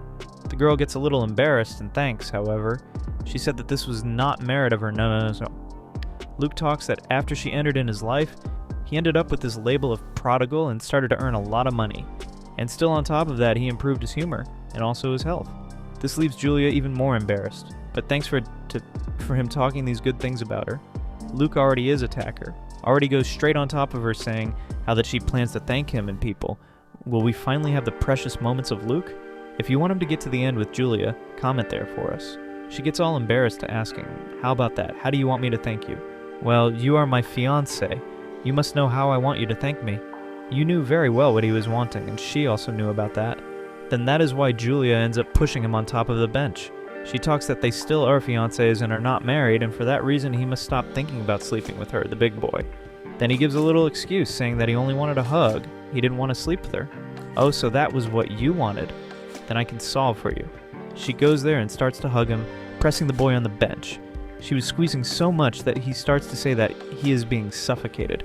The girl gets a little embarrassed and thanks, however. She said that this was not merit of her, no. Luke talks that after she entered in his life, he ended up with this label of prodigal and started to earn a lot of money. And still on top of that, he improved his humor, and also his health. This leaves Julia even more embarrassed, but thanks for him talking these good things about her. Luke already is attacker, already goes straight on top of her, saying how that she plans to thank him and people. Will we finally have the precious moments of Luke? If you want him to get to the end with Julia, comment there for us. She gets all embarrassed to asking, how about that? How do you want me to thank you? Well, you are my fiancé. You must know how I want you to thank me. You knew very well what he was wanting, and she also knew about that. Then that is why Julia ends up pushing him on top of the bench. She talks that they still are fiancés and are not married, and for that reason he must stop thinking about sleeping with her, the big boy. Then he gives a little excuse, saying that he only wanted a hug. He didn't want to sleep with her. Oh, so that was what you wanted? Then I can solve for you. She goes there and starts to hug him, pressing the boy on the bench. She was squeezing so much that he starts to say that he is being suffocated.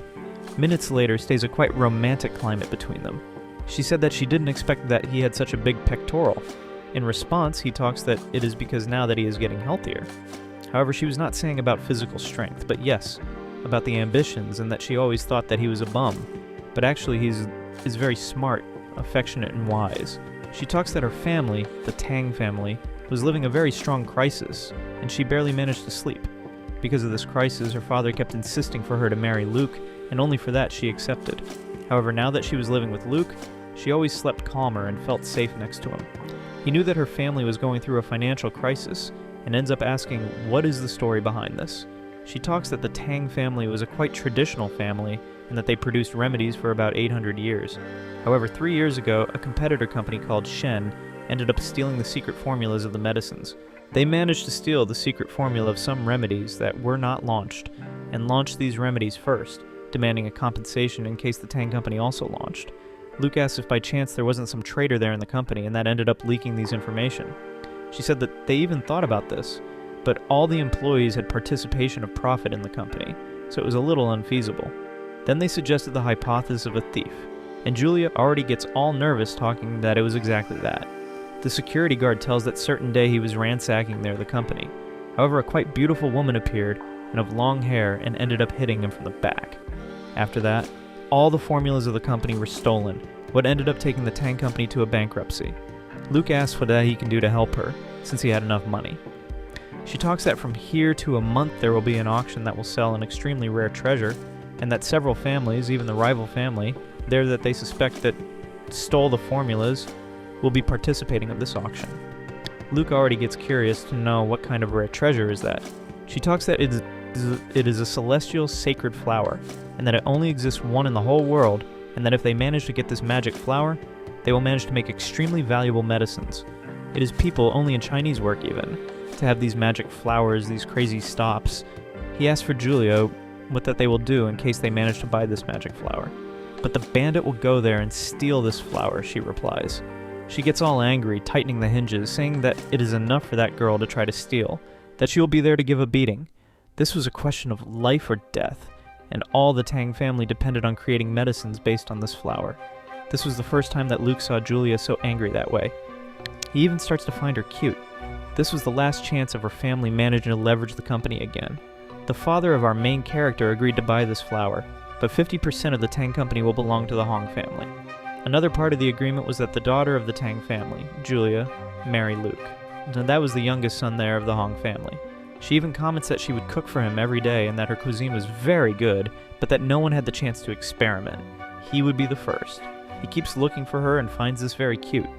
Minutes later stays a quite romantic climate between them. She said that she didn't expect that he had such a big pectoral. In response, he talks that it is because now that he is getting healthier. However, she was not saying about physical strength, but yes, about the ambitions, and that she always thought that he was a bum. But actually he is very smart, affectionate, and wise. She talks that her family, the Tang family, was living a very strong crisis, and she barely managed to sleep. Because of this crisis, her father kept insisting for her to marry Luke, and only for that she accepted. However, now that she was living with Luke, she always slept calmer and felt safe next to him. He knew that her family was going through a financial crisis, and ends up asking, what is the story behind this? She talks that the Tang family was a quite traditional family, and that they produced remedies for about 800 years. However, 3 years ago, a competitor company called Shen ended up stealing the secret formulas of the medicines, They managed to steal the secret formula of some remedies that were not launched, and launched these remedies first, demanding a compensation in case the Tang Company also launched. Luke asked if by chance there wasn't some traitor there in the company, and that ended up leaking these information. She said that they even thought about this, but all the employees had participation of profit in the company, so it was a little unfeasible. Then they suggested the hypothesis of a thief, and Julia already gets all nervous talking that it was exactly that. The security guard tells that certain day he was ransacking the company. However, a quite beautiful woman appeared, and of long hair, and ended up hitting him from the back. After that, all the formulas of the company were stolen, what ended up taking the Tang Company to a bankruptcy. Luke asks what he can do to help her, since he had enough money. She talks that from here to a month there will be an auction that will sell an extremely rare treasure, and that several families, even the rival family, there that they suspect that stole the formulas, will be participating of this auction. Luke already gets curious to know what kind of rare treasure is that. She talks that it is a celestial sacred flower, and that it only exists one in the whole world, and that if they manage to get this magic flower, they will manage to make extremely valuable medicines. It is people, only in Chinese work even, to have these magic flowers, these crazy stops. He asks for Julia what that they will do in case they manage to buy this magic flower. But the bandit will go there and steal this flower, she replies. She gets all angry, tightening the hinges, saying that it is enough for that girl to try to steal, that she will be there to give a beating. This was a question of life or death, and all the Tang family depended on creating medicines based on this flower. This was the first time that Luke saw Julia so angry that way. He even starts to find her cute. This was the last chance of her family managing to leverage the company again. The father of our main character agreed to buy this flower, but 50% of the Tang Company will belong to the Hong family. Another part of the agreement was that the daughter of the Tang family, Julia, marry Luke. And that was the youngest son there of the Hong family. She even comments that she would cook for him every day and that her cuisine was very good, but that no one had the chance to experiment. He would be the first. He keeps looking for her and finds this very cute.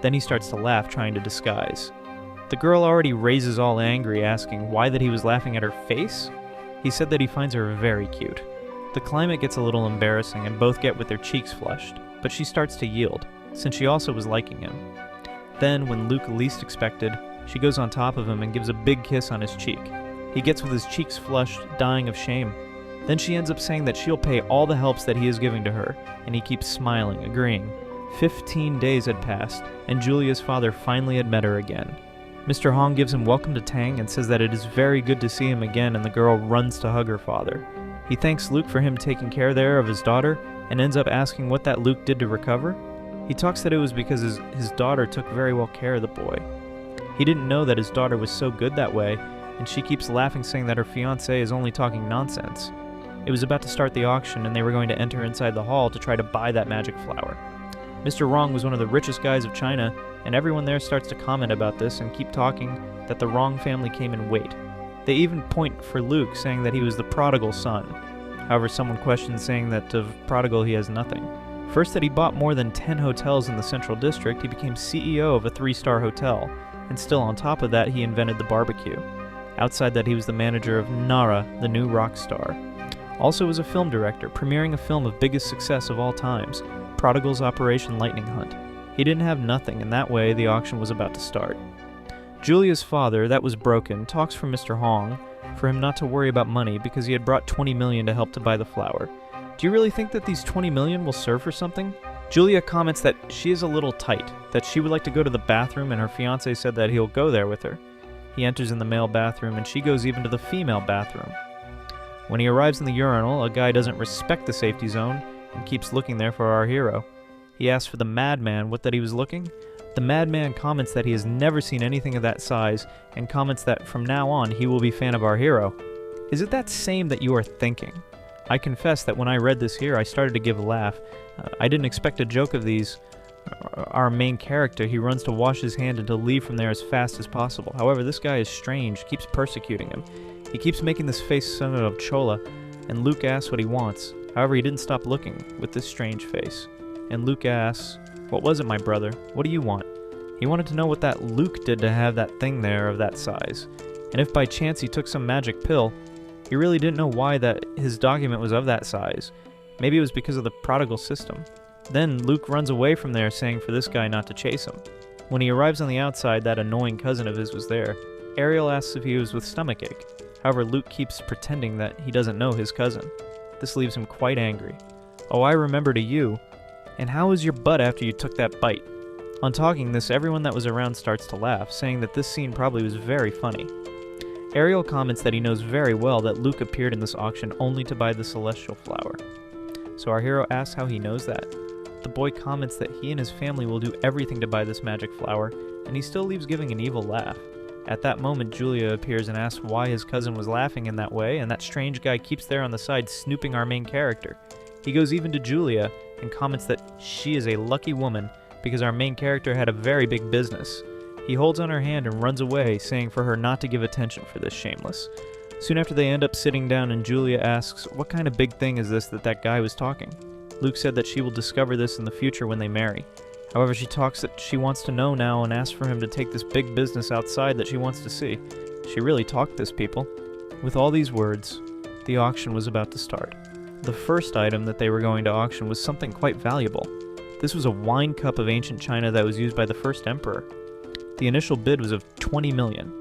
Then he starts to laugh, trying to disguise. The girl already raises all angry, asking why that he was laughing at her face. He said that he finds her very cute. The climate gets a little embarrassing and both get with their cheeks flushed, but she starts to yield, since she also was liking him. Then, when Luke least expected, she goes on top of him and gives a big kiss on his cheek. He gets with his cheeks flushed, dying of shame. Then she ends up saying that she'll pay all the helps that he is giving to her, and he keeps smiling, agreeing. 15 days had passed, and Julia's father finally had met her again. Mr. Hong gives him welcome to Tang and says that it is very good to see him again, and the girl runs to hug her father. He thanks Luke for him taking care there of his daughter, and ends up asking what that Luke did to recover. He talks that it was because his daughter took very well care of the boy. He didn't know that his daughter was so good that way, and she keeps laughing, saying that her fiancé is only talking nonsense. It was about to start the auction, and they were going to enter inside the hall to try to buy that magic flower. Mr. Wrong was one of the richest guys of China, and everyone there starts to comment about this and keep talking that the Wrong family came in wait. They even point for Luke, saying that he was the prodigal son. However, someone questions, saying that of prodigal he has nothing. First, that he bought more than 10 hotels in the Central District, he became CEO of a 3-star hotel, and still on top of that he invented the barbecue. Outside that he was the manager of Nara, the new rock star. Also was a film director, premiering a film of biggest success of all times, Prodigal's Operation Lightning Hunt. He didn't have nothing, and that way the auction was about to start. Julia's father, that was broken, talks for Mr. Hong for him not to worry about money because he had brought 20 million to help to buy the flower. Do you really think that these 20 million will serve for something? Julia comments that she is a little tight, that she would like to go to the bathroom, and her fiancé said that he'll go there with her. He enters in the male bathroom, and she goes even to the female bathroom. When he arrives in the urinal, a guy doesn't respect the safety zone and keeps looking there for our hero. He asks for the madman what that he was looking. The madman comments that he has never seen anything of that size, and comments that from now on he will be fan of our hero. Is it that same that you are thinking? I confess that when I read this here, I started to give a laugh. I didn't expect a joke of these. Our main character, he runs to wash his hand and to leave from there as fast as possible. However, this guy is strange, keeps persecuting him. He keeps making this face somewhat of Chola, and Luke asks what he wants. However, he didn't stop looking with this strange face. And Luke asks, "What was it, my brother? What do you want?" He wanted to know what that Luke did to have that thing there of that size. And if by chance he took some magic pill, he really didn't know why that his document was of that size. Maybe it was because of the prodigal system. Then Luke runs away from there, saying for this guy not to chase him. When he arrives on the outside, that annoying cousin of his was there. Ariel asks if he was with stomachache. However, Luke keeps pretending that he doesn't know his cousin. This leaves him quite angry. "Oh, I remember to you. And how was your butt after you took that bite?" On talking this, everyone that was around starts to laugh, saying that this scene probably was very funny. Ariel comments that he knows very well that Luke appeared in this auction only to buy the celestial flower. So our hero asks how he knows that. The boy comments that he and his family will do everything to buy this magic flower, and he still leaves giving an evil laugh. At that moment, Julia appears and asks why his cousin was laughing in that way, and that strange guy keeps there on the side snooping our main character. He goes even to Julia and comments that she is a lucky woman because our main character had a very big business. He holds on her hand and runs away, saying for her not to give attention for this shameless. Soon after they end up sitting down and Julia asks, what kind of big thing is this that guy was talking? Luke said that she will discover this in the future when they marry. However, she talks that she wants to know now and asks for him to take this big business outside that she wants to see. She really talked this, people. With all these words, the auction was about to start. The first item that they were going to auction was something quite valuable. This was a wine cup of ancient China that was used by the first emperor. The initial bid was of 20 million.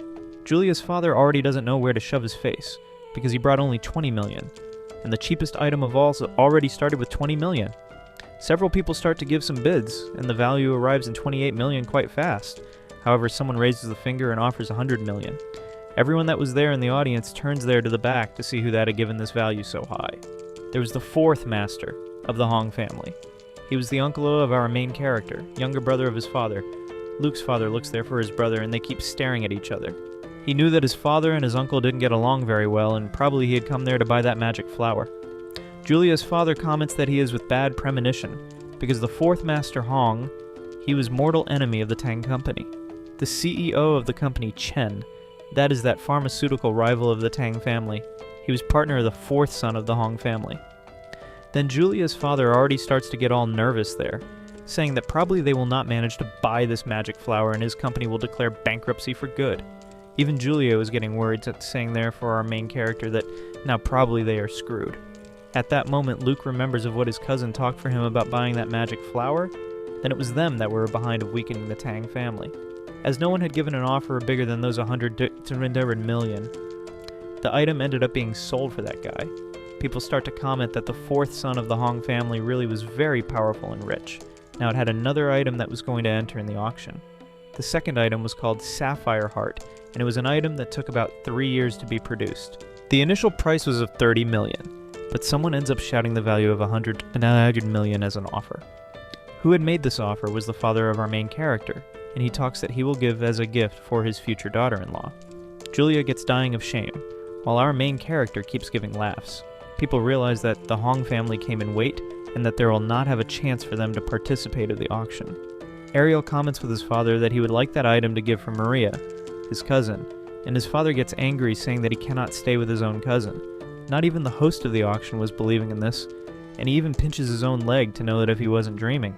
Julia's father already doesn't know where to shove his face, because he brought only 20 million. And the cheapest item of all already started with 20 million. Several people start to give some bids, and the value arrives in 28 million quite fast. However, someone raises the finger and offers 100 million. Everyone that was there in the audience turns there to the back to see who that had given this value so high. There was the fourth master of the Hong family. He was the uncle of our main character, younger brother of his father. Luke's father looks there for his brother, and they keep staring at each other. He knew that his father and his uncle didn't get along very well, and probably he had come there to buy that magic flower. Julia's father comments that he is with bad premonition, because the fourth master Hong, he was mortal enemy of the Tang Company. The CEO of the company, Chen, that is that pharmaceutical rival of the Tang family. He was partner of the fourth son of the Hong family. Then Julia's father already starts to get all nervous there, saying that probably they will not manage to buy this magic flower and his company will declare bankruptcy for good. Even Julia was getting worried, saying there for our main character that now probably they are screwed. At that moment, Luke remembers of what his cousin talked for him about buying that magic flower. Then it was them that were behind of weakening the Tang family. As no one had given an offer bigger than those 100 million, the item ended up being sold for that guy. People start to comment that the fourth son of the Hong family really was very powerful and rich. Now it had another item that was going to enter in the auction. The second item was called Sapphire Heart, and it was an item that took about 3 years to be produced. The initial price was of 30 million. But someone ends up shouting the value of 100 million as an offer. Who had made this offer was the father of our main character, and he talks that he will give as a gift for his future daughter-in-law. Julia gets dying of shame, while our main character keeps giving laughs. People realize that the Hong family came in weight, and that there will not have a chance for them to participate in the auction. Ariel comments with his father that he would like that item to give for Maria, his cousin, and his father gets angry saying that he cannot stay with his own cousin. Not even the host of the auction was believing in this, and he even pinches his own leg to know that if he wasn't dreaming.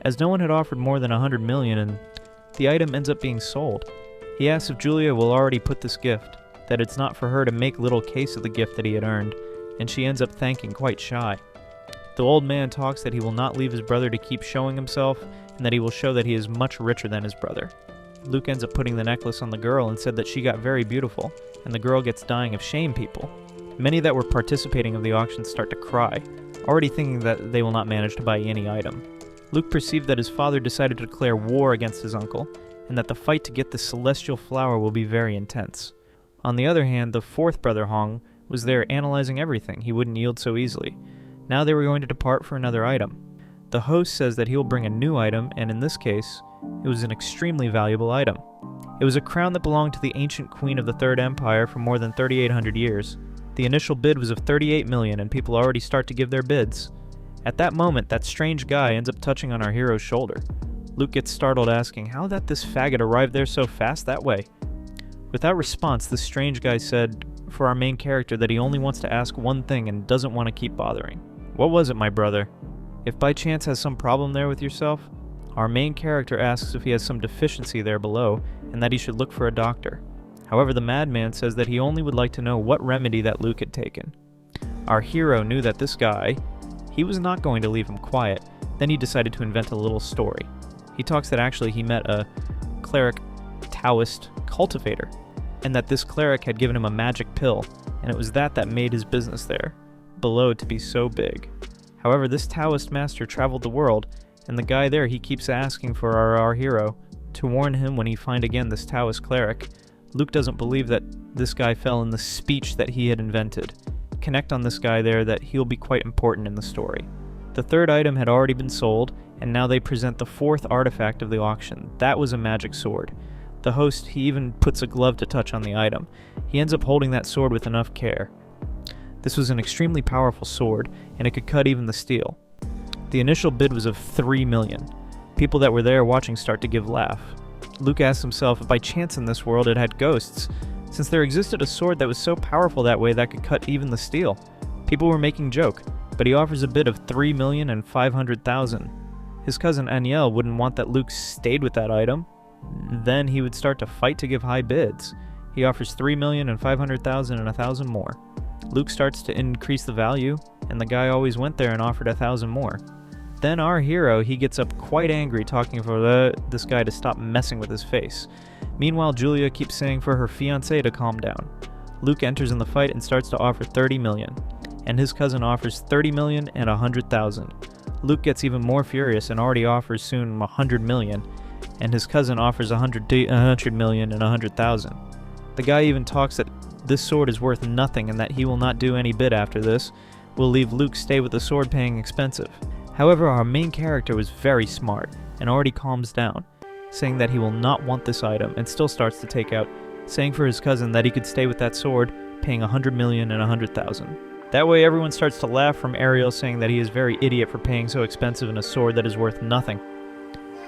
As no one had offered more than 100 million, and the item ends up being sold. He asks if Julia will already put this gift, that it's not for her to make little case of the gift that he had earned, and she ends up thanking quite shy. The old man talks that he will not leave his brother to keep showing himself, and that he will show that he is much richer than his brother. Luke ends up putting the necklace on the girl and said that she got very beautiful, and the girl gets dying of shame, people. Many that were participating of the auction start to cry, already thinking that they will not manage to buy any item. Luke perceived that his father decided to declare war against his uncle, and that the fight to get the celestial flower will be very intense. On the other hand, the fourth brother Hong was there analyzing everything. He wouldn't yield so easily. Now they were going to depart for another item. The host says that he will bring a new item, and in this case, it was an extremely valuable item. It was a crown that belonged to the ancient queen of the Third Empire for more than 3,800 years. The initial bid was of 38 million, and people already start to give their bids. At that moment, that strange guy ends up touching on our hero's shoulder. Luke gets startled, asking how that this faggot arrived there so fast that way. Without response, the strange guy said for our main character that he only wants to ask one thing and doesn't want to keep bothering. What was it, my brother? If by chance has some problem there with yourself? Our main character asks if he has some deficiency there below, and that he should look for a doctor. However, the madman says that he only would like to know what remedy that Luke had taken. Our hero knew that this guy, he was not going to leave him quiet. Then he decided to invent a little story. He talks that actually he met a cleric Taoist cultivator. and that this cleric had given him a magic pill, and it was that made his business there below to be so big. However, this Taoist master traveled the world, and the guy there, he keeps asking for our hero to warn him when he find again this Taoist cleric. Luke doesn't believe that this guy fell in the speech that he had invented. Connect on this guy there that he'll be quite important in the story. The third item had already been sold, and now they present the fourth artifact of the auction. That was a magic sword. The host, he even puts a glove to touch on the item. He ends up holding that sword with enough care. This was an extremely powerful sword, and it could cut even the steel. The initial bid was of 3 million. People that were there watching start to give laugh. Luke asks himself if by chance in this world it had ghosts, since there existed a sword that was so powerful that way that could cut even the steel. People were making joke, but he offers a bid of 3,500,000. His cousin Aniel wouldn't want that Luke stayed with that item. Then he would start to fight to give high bids. He offers 3,500,000 and 1,000 more. Luke starts to increase the value, and the guy always went there and offered 1,000 more. Then our hero, he gets up quite angry, talking for this guy to stop messing with his face. Meanwhile, Julia keeps saying for her fiancé to calm down. Luke enters in the fight and starts to offer 30 million, and his cousin offers 30 million and 100,000. Luke gets even more furious and already offers soon 100 million, and his cousin offers 100 million and 100,000. The guy even talks that this sword is worth nothing and that he will not do any bid after this. Will leave Luke stay with the sword paying expensive. However, our main character was very smart and already calms down, saying that he will not want this item and still starts to take out, saying for his cousin that he could stay with that sword, paying 100 million and 100,000. That way everyone starts to laugh from Ariel saying that he is very idiot for paying so expensive in a sword that is worth nothing.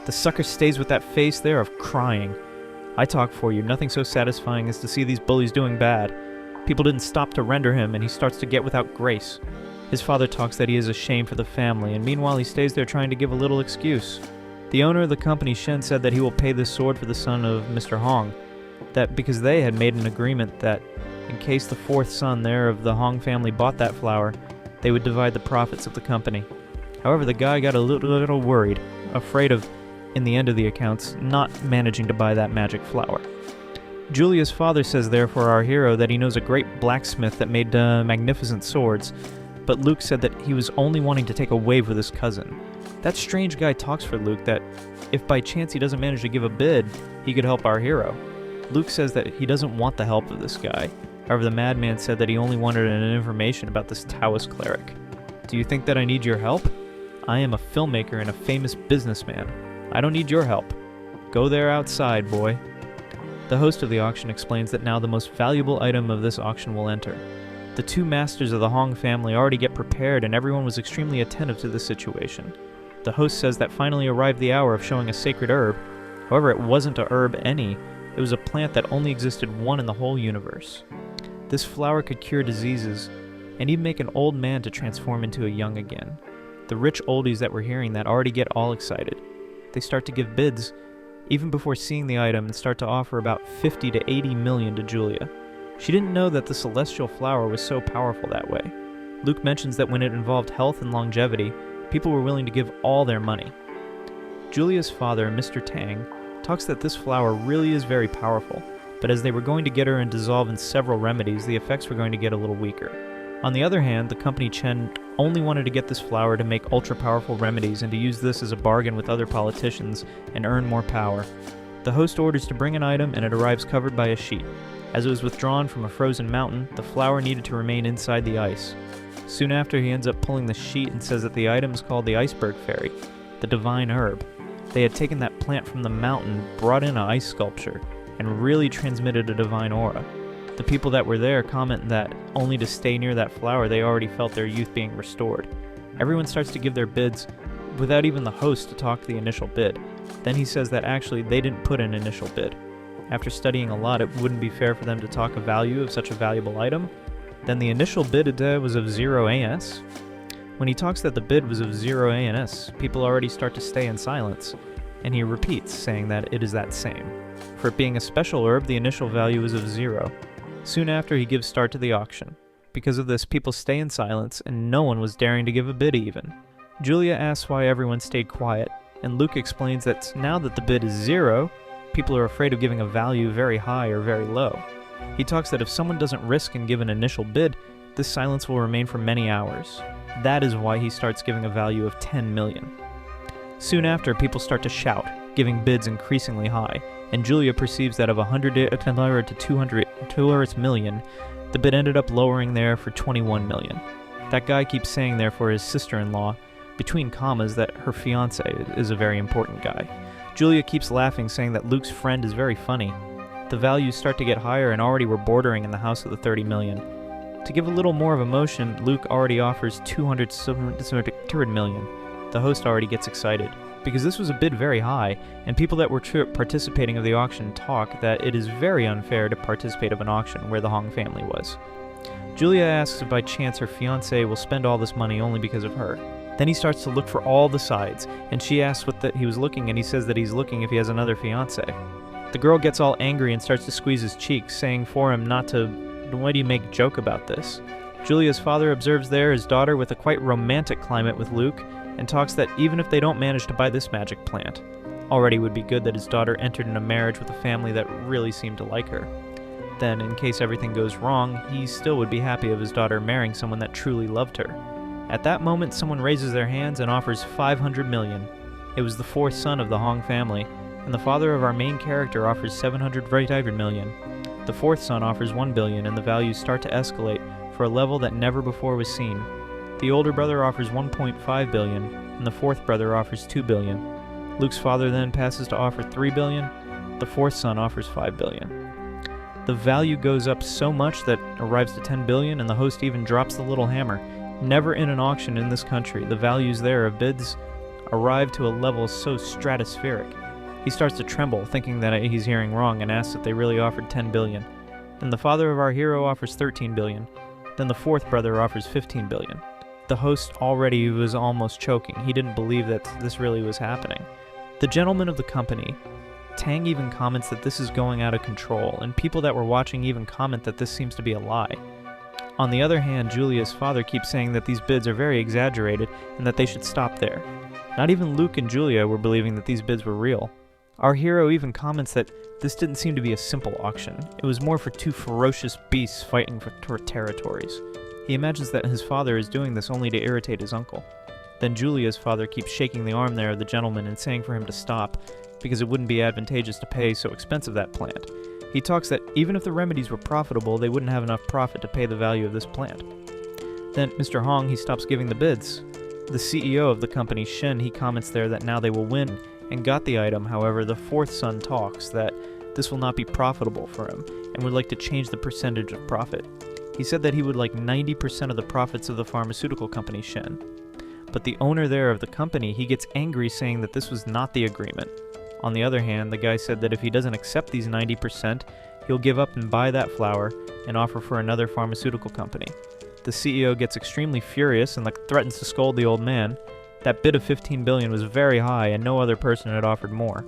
The sucker stays with that face there of crying. I talk for you, nothing so satisfying as to see these bullies doing bad. People didn't stop to render him, and he starts to get without grace. His father talks that he is ashamed for the family, and meanwhile he stays there trying to give a little excuse. The owner of the company, Shen, said that he will pay this sword for the son of Mr. Hong, that because they had made an agreement that in case the fourth son there of the Hong family bought that flower, they would divide the profits of the company. However, the guy got a little worried, afraid of, in the end of the accounts, not managing to buy that magic flower. Julia's father says therefore our hero that he knows a great blacksmith that made magnificent swords, but Luke said that he was only wanting to take a wave with his cousin. That strange guy talks for Luke that if by chance he doesn't manage to give a bid, he could help our hero. Luke says that he doesn't want the help of this guy. However, the madman said that he only wanted an information about this Taoist cleric. Do you think that I need your help? I am a filmmaker and a famous businessman. I don't need your help. Go there outside, boy. The host of the auction explains that now the most valuable item of this auction will enter. The two masters of the Hong family already get prepared and everyone was extremely attentive to the situation. The host says that finally arrived the hour of showing a sacred herb. However, it wasn't a herb any. It was a plant that only existed one in the whole universe. This flower could cure diseases and even make an old man to transform into a young again. The rich oldies that were hearing that already get all excited. They start to give bids even before seeing the item and start to offer about 50 to 80 million to Julia. She didn't know that the celestial flower was so powerful that way. Luke mentions that when it involved health and longevity, people were willing to give all their money. Julia's father, Mr. Tang, talks that this flower really is very powerful, but as they were going to get her and dissolve in several remedies, the effects were going to get a little weaker. On the other hand, the company Chen only wanted to get this flower to make ultra-powerful remedies and to use this as a bargain with other politicians and earn more power. The host orders to bring an item and it arrives covered by a sheet. As it was withdrawn from a frozen mountain, the flower needed to remain inside the ice. Soon after, he ends up pulling the sheet and says that the item is called the iceberg fairy, the divine herb. They had taken that plant from the mountain, brought in an ice sculpture, and really transmitted a divine aura. The people that were there comment that only to stay near that flower they already felt their youth being restored. Everyone starts to give their bids without even the host to talk the initial bid. Then he says that actually they didn't put an initial bid. After studying a lot, it wouldn't be fair for them to talk a value of such a valuable item. Then the initial bid was of 0 ANS. When he talks that the bid was of 0 ANS, people already start to stay in silence, and he repeats, saying that it is that same. For it being a special herb, the initial value is of 0. Soon after, he gives start to the auction. Because of this, people stay in silence, and no one was daring to give a bid even. Julia asks why everyone stayed quiet, and Luke explains that now that the bid is 0, people are afraid of giving a value very high or very low. He talks that if someone doesn't risk and give an initial bid, this silence will remain for many hours. That is why he starts giving a value of 10 million. Soon after, people start to shout, giving bids increasingly high, and Julia perceives that of 100 to 200 million, the bid ended up lowering there for 21 million. That guy keeps saying there for his sister-in-law, between commas, that her fiancé is a very important guy. Julia keeps laughing, saying that Luke's friend is very funny. The values start to get higher and already were bordering in the house of the 30 million. To give a little more of emotion, Luke already offers 200 million. The host already gets excited, because this was a bid very high, and people that were participating of the auction talk that it is very unfair to participate of an auction where the Hong family was. Julia asks if by chance her fiancé will spend all this money only because of her. Then he starts to look for all the sides, and she asks what he was looking, and he says that he's looking if he has another fiancé. The girl gets all angry and starts to squeeze his cheeks, saying for him not to, why do you make joke about this? Julia's father observes there his daughter with a quite romantic climate with Luke, and talks that even if they don't manage to buy this magic plant, already would be good that his daughter entered in a marriage with a family that really seemed to like her. Then, in case everything goes wrong, he still would be happy of his daughter marrying someone that truly loved her. At that moment, someone raises their hands and offers 500 million. It was the fourth son of the Hong family, and the father of our main character offers 700 million. The fourth son offers 1 billion, and the values start to escalate for a level that never before was seen. The older brother offers 1.5 billion, and the fourth brother offers 2 billion. Luke's father then passes to offer 3 billion. The fourth son offers 5 billion. The value goes up so much that arrives to 10 billion, and the host even drops the little hammer. Never in an auction in this country, the values there of bids arrive to a level so stratospheric. He starts to tremble, thinking that he's hearing wrong, and asks if they really offered 10 billion. Then the father of our hero offers 13 billion. Then the fourth brother offers 15 billion. The host already was almost choking. He didn't believe that this really was happening. The gentleman of the company, Tang, even comments that this is going out of control, and people that were watching even comment that this seems to be a lie. On the other hand, Julia's father keeps saying that these bids are very exaggerated and that they should stop there. Not even Luke and Julia were believing that these bids were real. Our hero even comments that this didn't seem to be a simple auction. It was more for two ferocious beasts fighting for territories. He imagines that his father is doing this only to irritate his uncle. Then Julia's father keeps shaking the arm there of the gentleman and saying for him to stop, because it wouldn't be advantageous to pay so expensive that plant. He talks that even if the remedies were profitable, they wouldn't have enough profit to pay the value of this plant. Then Mr. Hong, he stops giving the bids. The CEO of the company, Shen, he comments there that now they will win and got the item. However, the fourth son talks that this will not be profitable for him and would like to change the percentage of profit. He said that he would like 90% of the profits of the pharmaceutical company, Shen. But the owner there of the company, he gets angry, saying that this was not the agreement. On the other hand, the guy said that if he doesn't accept these 90%, he'll give up and buy that flower and offer for another pharmaceutical company. The CEO gets extremely furious and threatens to scold the old man. That bid of 15 billion was very high and no other person had offered more.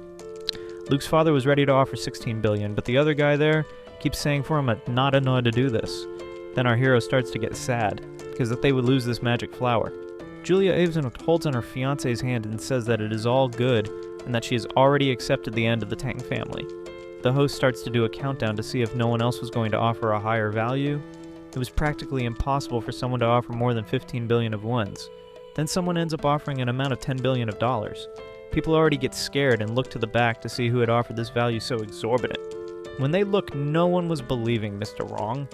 Luke's father was ready to offer 16 billion, but the other guy there keeps saying for him not to know how to do this. Then our hero starts to get sad, because that they would lose this magic flower. Julia even holds on her fiancé's hand and says that it is all good, and that she has already accepted the end of the Tang family. The host starts to do a countdown to see if no one else was going to offer a higher value. It was practically impossible for someone to offer more than 15 billion of ones. Then someone ends up offering an amount of 10 billion of dollars. People already get scared and look to the back to see who had offered this value so exorbitant. When they look, no one was believing Mr. Wrong.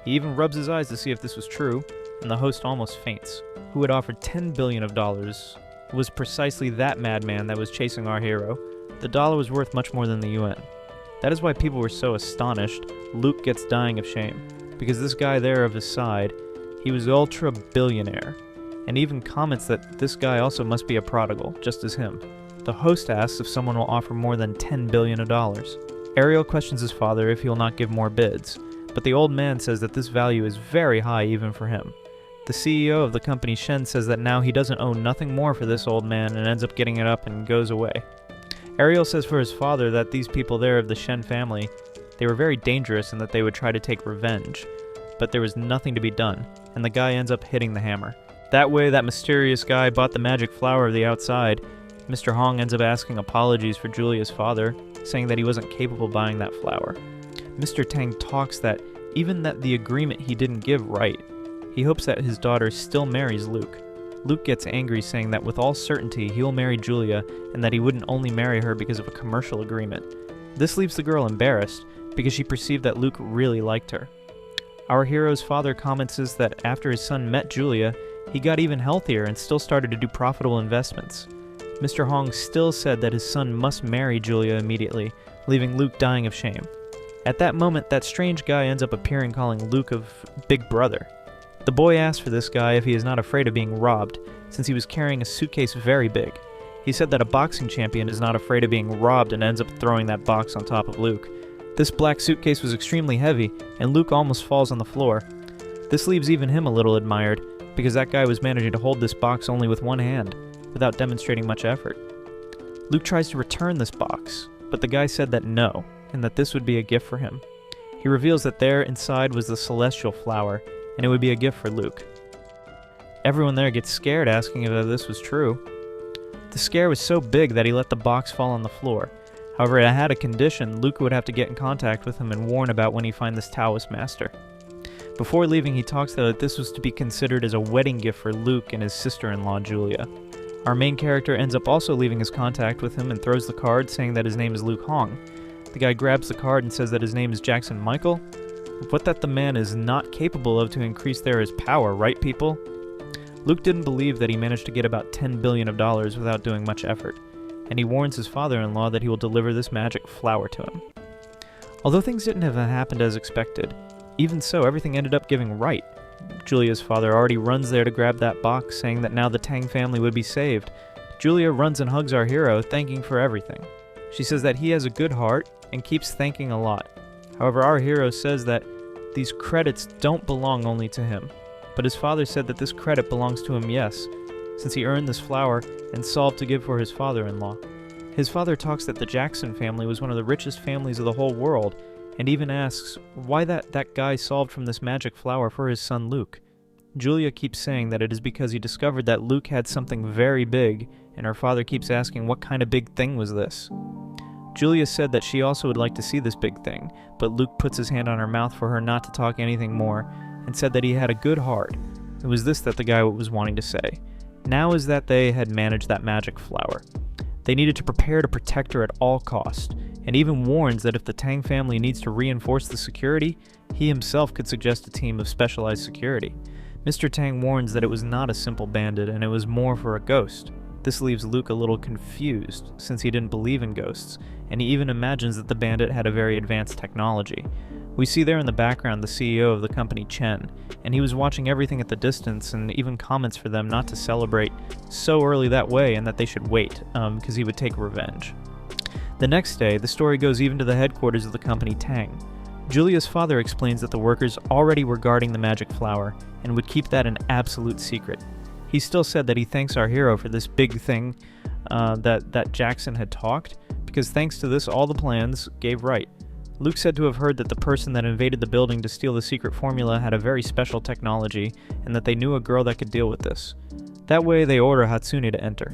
He even rubs his eyes to see if this was true, and the host almost faints. Who had offered 10 billion of dollars was precisely that madman that was chasing our hero. The dollar was worth much more than the yuan. That is why people were so astonished. Luke gets dying of shame, because this guy there of his side, he was ultra-billionaire, and even comments that this guy also must be a prodigal, just as him. The host asks if someone will offer more than 10 billion of dollars. Ariel questions his father if he will not give more bids, but the old man says that this value is very high even for him. The CEO of the company, Shen, says that now he doesn't owe nothing more for this old man and ends up getting it up and goes away. Ariel says for his father that these people there of the Shen family, they were very dangerous and that they would try to take revenge, but there was nothing to be done, and the guy ends up hitting the hammer. That way, that mysterious guy bought the magic flower of the outside. Mr. Hong ends up asking apologies for Julia's father, saying that he wasn't capable of buying that flower. Mr. Tang talks that even that the agreement he didn't give right. He hopes that his daughter still marries Luke. Luke gets angry, saying that with all certainty he will marry Julia and that he wouldn't only marry her because of a commercial agreement. This leaves the girl embarrassed because she perceived that Luke really liked her. Our hero's father comments that after his son met Julia, he got even healthier and still started to do profitable investments. Mr. Hong still said that his son must marry Julia immediately, leaving Luke dying of shame. At that moment, that strange guy ends up appearing, calling Luke of Big Brother. The boy asks for this guy if he is not afraid of being robbed, since he was carrying a suitcase very big. He said that a boxing champion is not afraid of being robbed and ends up throwing that box on top of Luke. This black suitcase was extremely heavy, and Luke almost falls on the floor. This leaves even him a little admired, because that guy was managing to hold this box only with one hand, without demonstrating much effort. Luke tries to return this box, but the guy said that no, and that this would be a gift for him. He reveals that there inside was the celestial flower, and it would be a gift for Luke. Everyone there gets scared, asking if this was true. The scare was so big that he let the box fall on the floor. However, it had a condition. Luke would have to get in contact with him and warn about when he finds this Taoist master. Before leaving, he talks that this was to be considered as a wedding gift for Luke and his sister-in-law, Julia. Our main character ends up also leaving his contact with him and throws the card, saying that his name is Luke Hong. The guy grabs the card and says that his name is Jackson Michael, but that the man is not capable of to increase there his power, right people? Luke didn't believe that he managed to get about $10 billion without doing much effort, and he warns his father-in-law that he will deliver this magic flower to him. Although things didn't have happened as expected, even so, everything ended up giving right. Julia's father already runs there to grab that box, saying that now the Tang family would be saved. Julia runs and hugs our hero, thanking for everything. She says that he has a good heart and keeps thanking a lot. However, our hero says that these credits don't belong only to him, but his father said that this credit belongs to him, yes, since he earned this flower and solved to give for his father-in-law. His father talks that the Jackson family was one of the richest families of the whole world, and even asks why that guy solved from this magic flower for his son Luke. Julia keeps saying that it is because he discovered that Luke had something very big, and her father keeps asking what kind of big thing was this. Julia said that she also would like to see this big thing, but Luke puts his hand on her mouth for her not to talk anything more, and said that he had a good heart. It was this that the guy was wanting to say. Now is that they had managed that magic flower. They needed to prepare to protect her at all costs, and even warns that if the Tang family needs to reinforce the security, he himself could suggest a team of specialized security. Mr. Tang warns that it was not a simple bandit and it was more for a ghost. This leaves Luke a little confused, since he didn't believe in ghosts, and he even imagines that the bandit had a very advanced technology. We see there in the background the CEO of the company, Chen, and he was watching everything at the distance and even comments for them not to celebrate so early that way and that they should wait, because he would take revenge. The next day, the story goes even to the headquarters of the company Tang. Julia's father explains that the workers already were guarding the magic flower and would keep that an absolute secret. He still said that he thanks our hero for this big thing that Jackson had talked, because thanks to this all the plans gave right. Luke said to have heard that the person that invaded the building to steal the secret formula had a very special technology, and that they knew a girl that could deal with this. That way they order Hatsune to enter.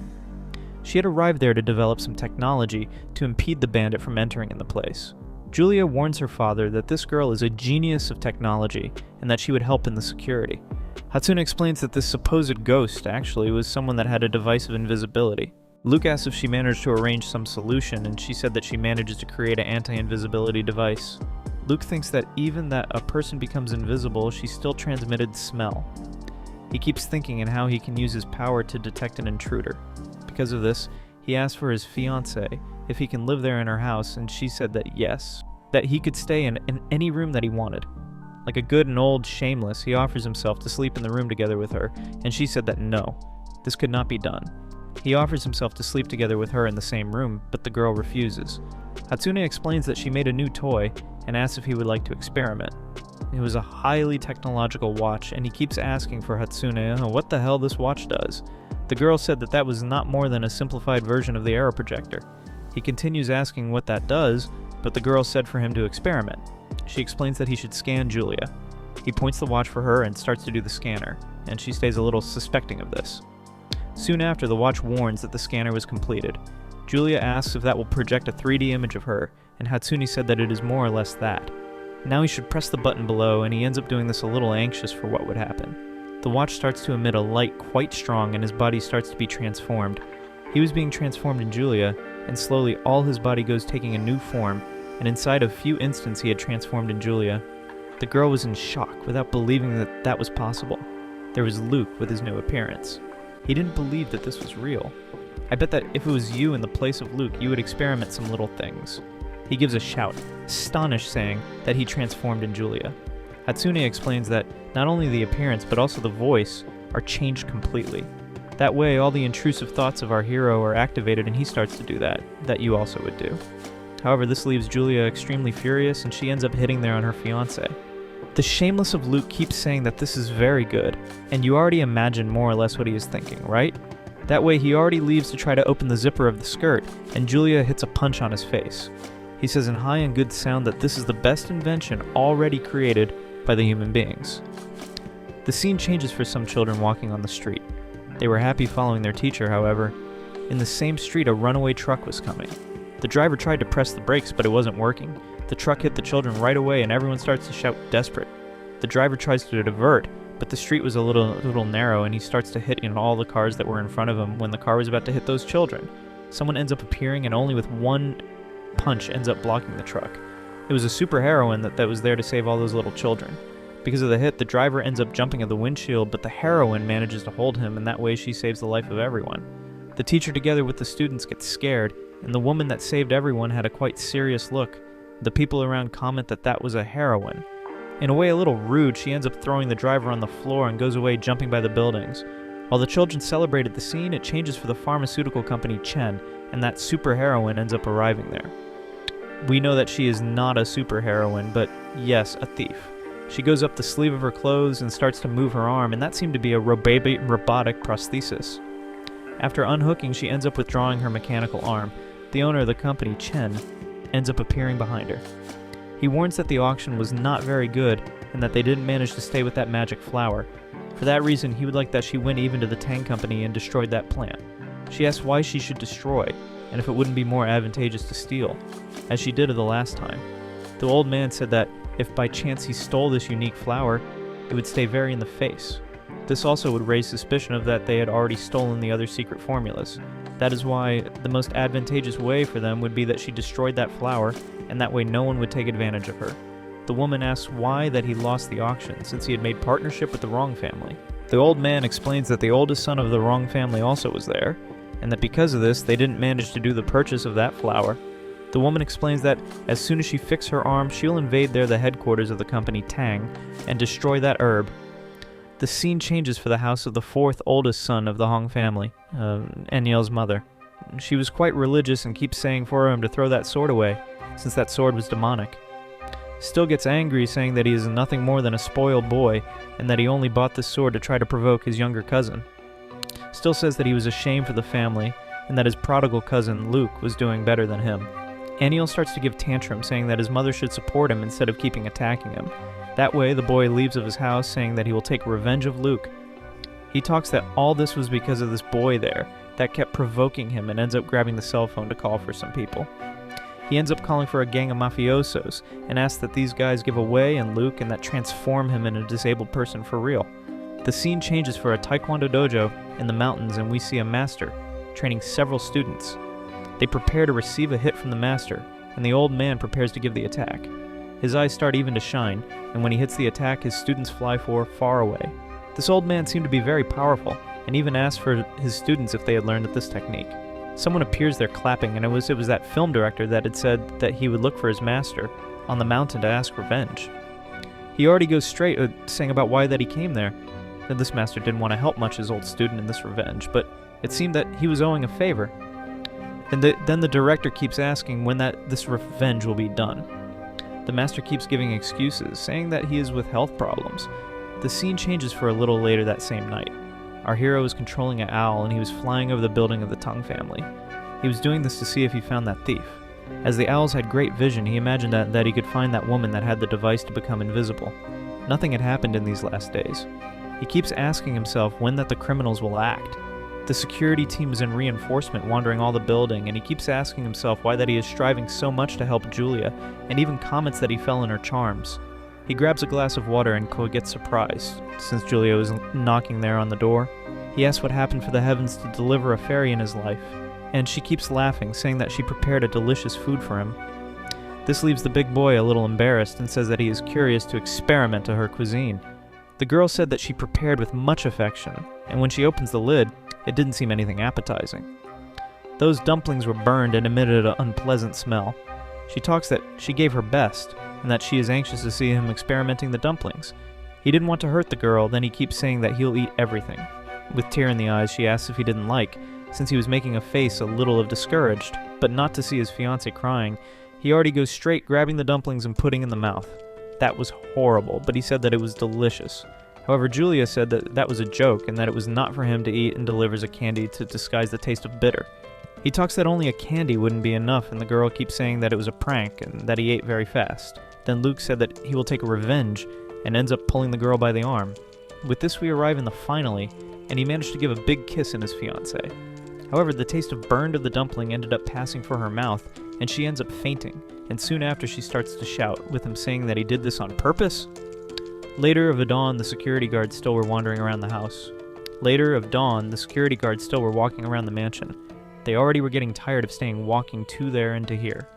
She had arrived there to develop some technology to impede the bandit from entering in the place. Julia warns her father that this girl is a genius of technology, and that she would help in the security. Hatsune explains that this supposed ghost actually was someone that had a device of invisibility. Luke asks if she managed to arrange some solution, and she said that she manages to create an anti-invisibility device. Luke thinks that even that a person becomes invisible, she still transmitted smell. He keeps thinking in how he can use his power to detect an intruder. Because of this, he asks for his fiancée if he can live there in her house, and she said that yes, that he could stay in any room that he wanted. Like a good and old shameless, he offers himself to sleep in the room together with her, and she said that no, this could not be done. He offers himself to sleep together with her in the same room, but the girl refuses. Hatsune explains that she made a new toy and asks if he would like to experiment. It was a highly technological watch, and he keeps asking for Hatsune what the hell this watch does. The girl said that was not more than a simplified version of the arrow projector. He continues asking what that does, but the girl said for him to experiment. She explains that he should scan Julia. He points the watch for her and starts to do the scanner, and she stays a little suspecting of this. Soon after, the watch warns that the scanner was completed. Julia asks if that will project a 3D image of her, and Hatsune said that it is more or less that. Now he should press the button below, and he ends up doing this a little anxious for what would happen. The watch starts to emit a light quite strong, and his body starts to be transformed. He was being transformed in Julia, and slowly all his body goes taking a new form, and inside of a few instants he had transformed in Julia. The girl was in shock, without believing that that was possible. There was Luke with his new appearance. He didn't believe that this was real. I bet that if it was you in the place of Luke, you would experiment some little things. He gives a shout, astonished, saying that he transformed in Julia. Hatsune explains that not only the appearance, but also the voice are changed completely. That way, all the intrusive thoughts of our hero are activated, and he starts to do that you also would do. However, this leaves Julia extremely furious, and she ends up hitting there on her fiancé. The shameless of Luke keeps saying that this is very good, and you already imagine more or less what he is thinking, right? That way he already leaves to try to open the zipper of the skirt, and Julia hits a punch on his face. He says in high and good sound that this is the best invention already created by the human beings. The scene changes for some children walking on the street. They were happy following their teacher, however. In the same street, a runaway truck was coming. The driver tried to press the brakes, but it wasn't working. The truck hit the children right away, and everyone starts to shout desperate. The driver tries to divert, but the street was a little narrow, and he starts to hit in all the cars that were in front of him when the car was about to hit those children. Someone ends up appearing, and only with one punch ends up blocking the truck. It was a super heroine that was there to save all those little children. Because of the hit, the driver ends up jumping at the windshield, but the heroine manages to hold him, and that way she saves the life of everyone. The teacher together with the students gets scared, and the woman that saved everyone had a quite serious look. The people around comment that that was a heroine. In a way a little rude, she ends up throwing the driver on the floor and goes away jumping by the buildings. While the children celebrated the scene, it changes for the pharmaceutical company Chen, and that super heroine ends up arriving there. We know that she is not a super heroine, but yes, a thief. She goes up the sleeve of her clothes and starts to move her arm, and that seemed to be a robotic prosthesis. After unhooking, she ends up withdrawing her mechanical arm. The owner of the company, Chen, ends up appearing behind her. He warns that the auction was not very good and that they didn't manage to stay with that magic flower. For that reason, he would like that she went even to the Tang Company and destroyed that plant. She asks why she should destroy, and if it wouldn't be more advantageous to steal, as she did the last time. The old man said that if by chance he stole this unique flower, it would stay very in the face. This also would raise suspicion of that they had already stolen the other secret formulas. That is why the most advantageous way for them would be that she destroyed that flower, and that way no one would take advantage of her. The woman asks why that he lost the auction, since he had made partnership with the wrong family. The old man explains that the oldest son of the wrong family also was there, and that because of this, they didn't manage to do the purchase of that flower. The woman explains that as soon as she fixes her arm, she'll invade there the headquarters of the company Tang and destroy that herb. The scene changes for the house of the fourth oldest son of the Hong family, Eniel's mother. She was quite religious and keeps saying for him to throw that sword away, since that sword was demonic. Still gets angry, saying that he is nothing more than a spoiled boy, and that he only bought this sword to try to provoke his younger cousin. Still says that he was ashamed for the family, and that his prodigal cousin, Luke, was doing better than him. Aniel starts to give tantrum, saying that his mother should support him instead of keeping attacking him. That way, the boy leaves of his house, saying that he will take revenge of Luke. He talks that all this was because of this boy there, that kept provoking him, and ends up grabbing the cell phone to call for some people. He ends up calling for a gang of mafiosos, and asks that these guys give away and Luke, and that transform him in a disabled person for real. The scene changes for a taekwondo dojo in the mountains, and we see a master training several students. They prepare to receive a hit from the master, and the old man prepares to give the attack. His eyes start even to shine, and when he hits the attack, his students fly far away. This old man seemed to be very powerful, and even asked for his students if they had learned this technique. Someone appears there clapping, and it was that film director that had said that he would look for his master on the mountain to ask revenge. He already goes straight, saying about why that he came there. That this master didn't want to help much his old student in this revenge, but it seemed that he was owing a favor. And then the director keeps asking when this revenge will be done. The master keeps giving excuses, saying that he is with health problems. The scene changes for a little later that same night. Our hero is controlling an owl, and he was flying over the building of the Tang family. He was doing this to see if he found that thief. As the owls had great vision, he imagined that he could find that woman that had the device to become invisible. Nothing had happened in these last days. He keeps asking himself when that the criminals will act. The security team is in reinforcement wandering all the building, and he keeps asking himself why that he is striving so much to help Julia, and even comments that he fell in her charms. He grabs a glass of water and gets surprised, since Julia was knocking there on the door. He asks what happened for the heavens to deliver a fairy in his life, and she keeps laughing, saying that she prepared a delicious food for him. This leaves the big boy a little embarrassed and says that he is curious to experiment to her cuisine. The girl said that she prepared with much affection, and when she opens the lid, it didn't seem anything appetizing. Those dumplings were burned and emitted an unpleasant smell. She talks that she gave her best, and that she is anxious to see him experimenting the dumplings. He didn't want to hurt the girl, then he keeps saying that he'll eat everything. With tear in the eyes, she asks if he didn't like, since he was making a face a little of discouraged, but not to see his fiancée crying. He already goes straight, grabbing the dumplings and putting in the mouth. That was horrible, but he said that it was delicious. However, Julia said that that was a joke and that it was not for him to eat, and delivers a candy to disguise the taste of bitter. He talks that only a candy wouldn't be enough, and the girl keeps saying that it was a prank and that he ate very fast. Then Luke said that he will take a revenge and ends up pulling the girl by the arm. With this, we arrive in the finale, and he managed to give a big kiss in his fiancée. However, the taste of burned of the dumpling ended up passing for her mouth, and she ends up fainting, and soon after she starts to shout, with him saying that he did this on purpose. Later of dawn, the security guards still were wandering around the house. Later of dawn, the security guards still were walking around the mansion. They already were getting tired of staying walking to there and to here.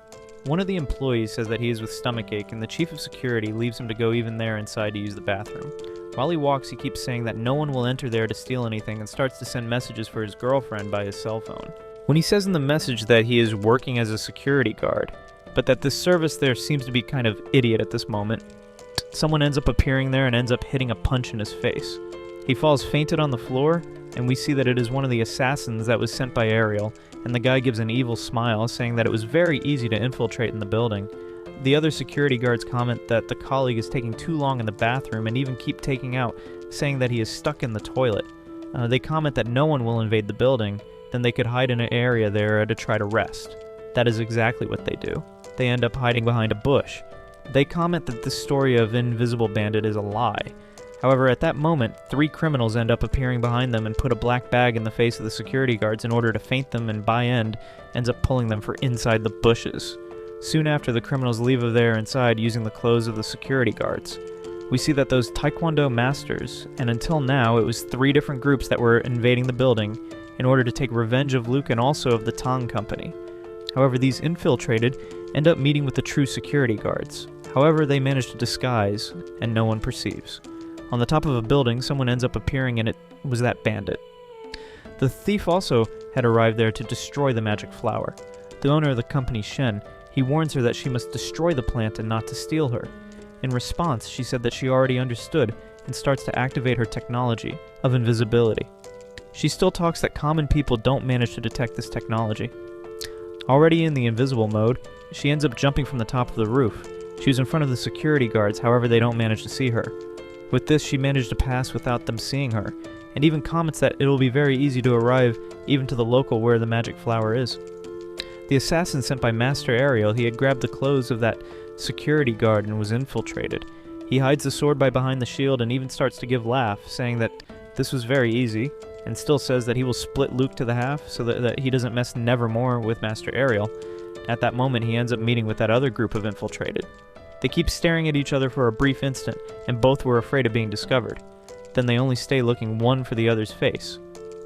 One of the employees says that he is with stomachache, and the chief of security leaves him to go even there inside to use the bathroom. While he walks, he keeps saying that no one will enter there to steal anything, and starts to send messages for his girlfriend by his cell phone. When he says in the message that he is working as a security guard, but that this service there seems to be kind of idiot at this moment, someone ends up appearing there and ends up hitting a punch in his face. He falls fainted on the floor, and we see that it is one of the assassins that was sent by Ariel, and the guy gives an evil smile, saying that it was very easy to infiltrate in the building. The other security guards comment that the colleague is taking too long in the bathroom and even keep taking out, saying that he is stuck in the toilet. They comment that no one will invade the building, then they could hide in an area there to try to rest. That is exactly what they do. They end up hiding behind a bush. They comment that this story of Invisible Bandit is a lie. However, at that moment, 3 criminals end up appearing behind them and put a black bag in the face of the security guards in order to feint them, and by end, ends up pulling them for inside the bushes. Soon after, the criminals leave of there inside using the clothes of the security guards. We see that those Taekwondo masters, and until now it was 3 different groups that were invading the building in order to take revenge of Luke and also of the Tang Company. However, these infiltrated end up meeting with the true security guards. However, they manage to disguise, and no one perceives. On the top of a building, someone ends up appearing, and it was that bandit. The thief also had arrived there to destroy the magic flower. The owner of the company, Shen, he warns her that she must destroy the plant and not to steal her. In response, she said that she already understood and starts to activate her technology of invisibility. She still talks that common people don't manage to detect this technology. Already in the invisible mode, she ends up jumping from the top of the roof. She was in front of the security guards, however they don't manage to see her. With this, she managed to pass without them seeing her, and even comments that it will be very easy to arrive even to the local where the magic flower is. The assassin sent by Master Ariel, he had grabbed the clothes of that security guard and was infiltrated. He hides the sword by behind the shield and even starts to give laugh, saying that this was very easy, and still says that he will split Luke to the half so that he doesn't mess nevermore with Master Ariel. At that moment, he ends up meeting with that other group of infiltrated. They keep staring at each other for a brief instant, and both were afraid of being discovered. Then they only stay looking one for the other's face.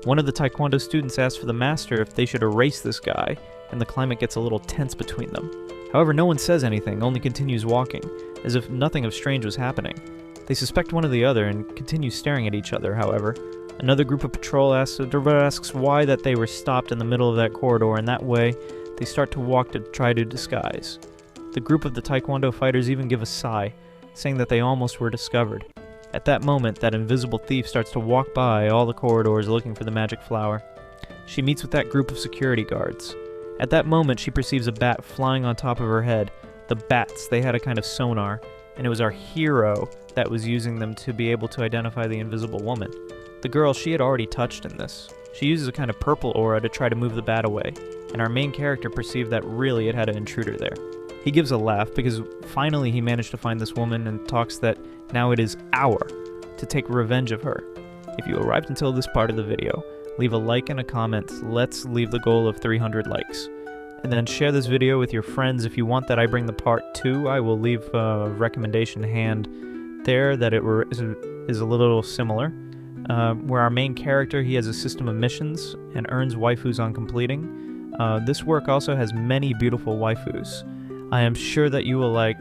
One of the Taekwondo students asks for the master if they should erase this guy, and the climate gets a little tense between them. However, no one says anything, only continues walking, as if nothing of strange was happening. They suspect one of the other and continue staring at each other, however. Another group of patrol asks why that they were stopped in the middle of that corridor, and that way, they start to walk to try to disguise. The group of the Taekwondo fighters even give a sigh, saying that they almost were discovered. At that moment, that invisible thief starts to walk by all the corridors looking for the magic flower. She meets with that group of security guards. At that moment, she perceives a bat flying on top of her head. The bats, they had a kind of sonar, and it was our hero that was using them to be able to identify the invisible woman. The girl, she had already touched in this. She uses a kind of purple aura to try to move the bat away, and our main character perceived that really it had an intruder there. He gives a laugh because finally he managed to find this woman and talks that now it is our to take revenge of her. If you arrived until this part of the video, leave a like and a comment. Let's leave the goal of 300 likes. And then share this video with your friends. If you want that I bring the part 2, I will leave a recommendation hand there that is a little similar. Where our main character, he has a system of missions and earns waifus on completing. This work also has many beautiful waifus. I am sure that you will like.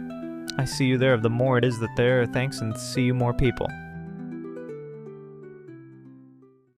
I see you there. The more it is that there, thanks, and see you more people.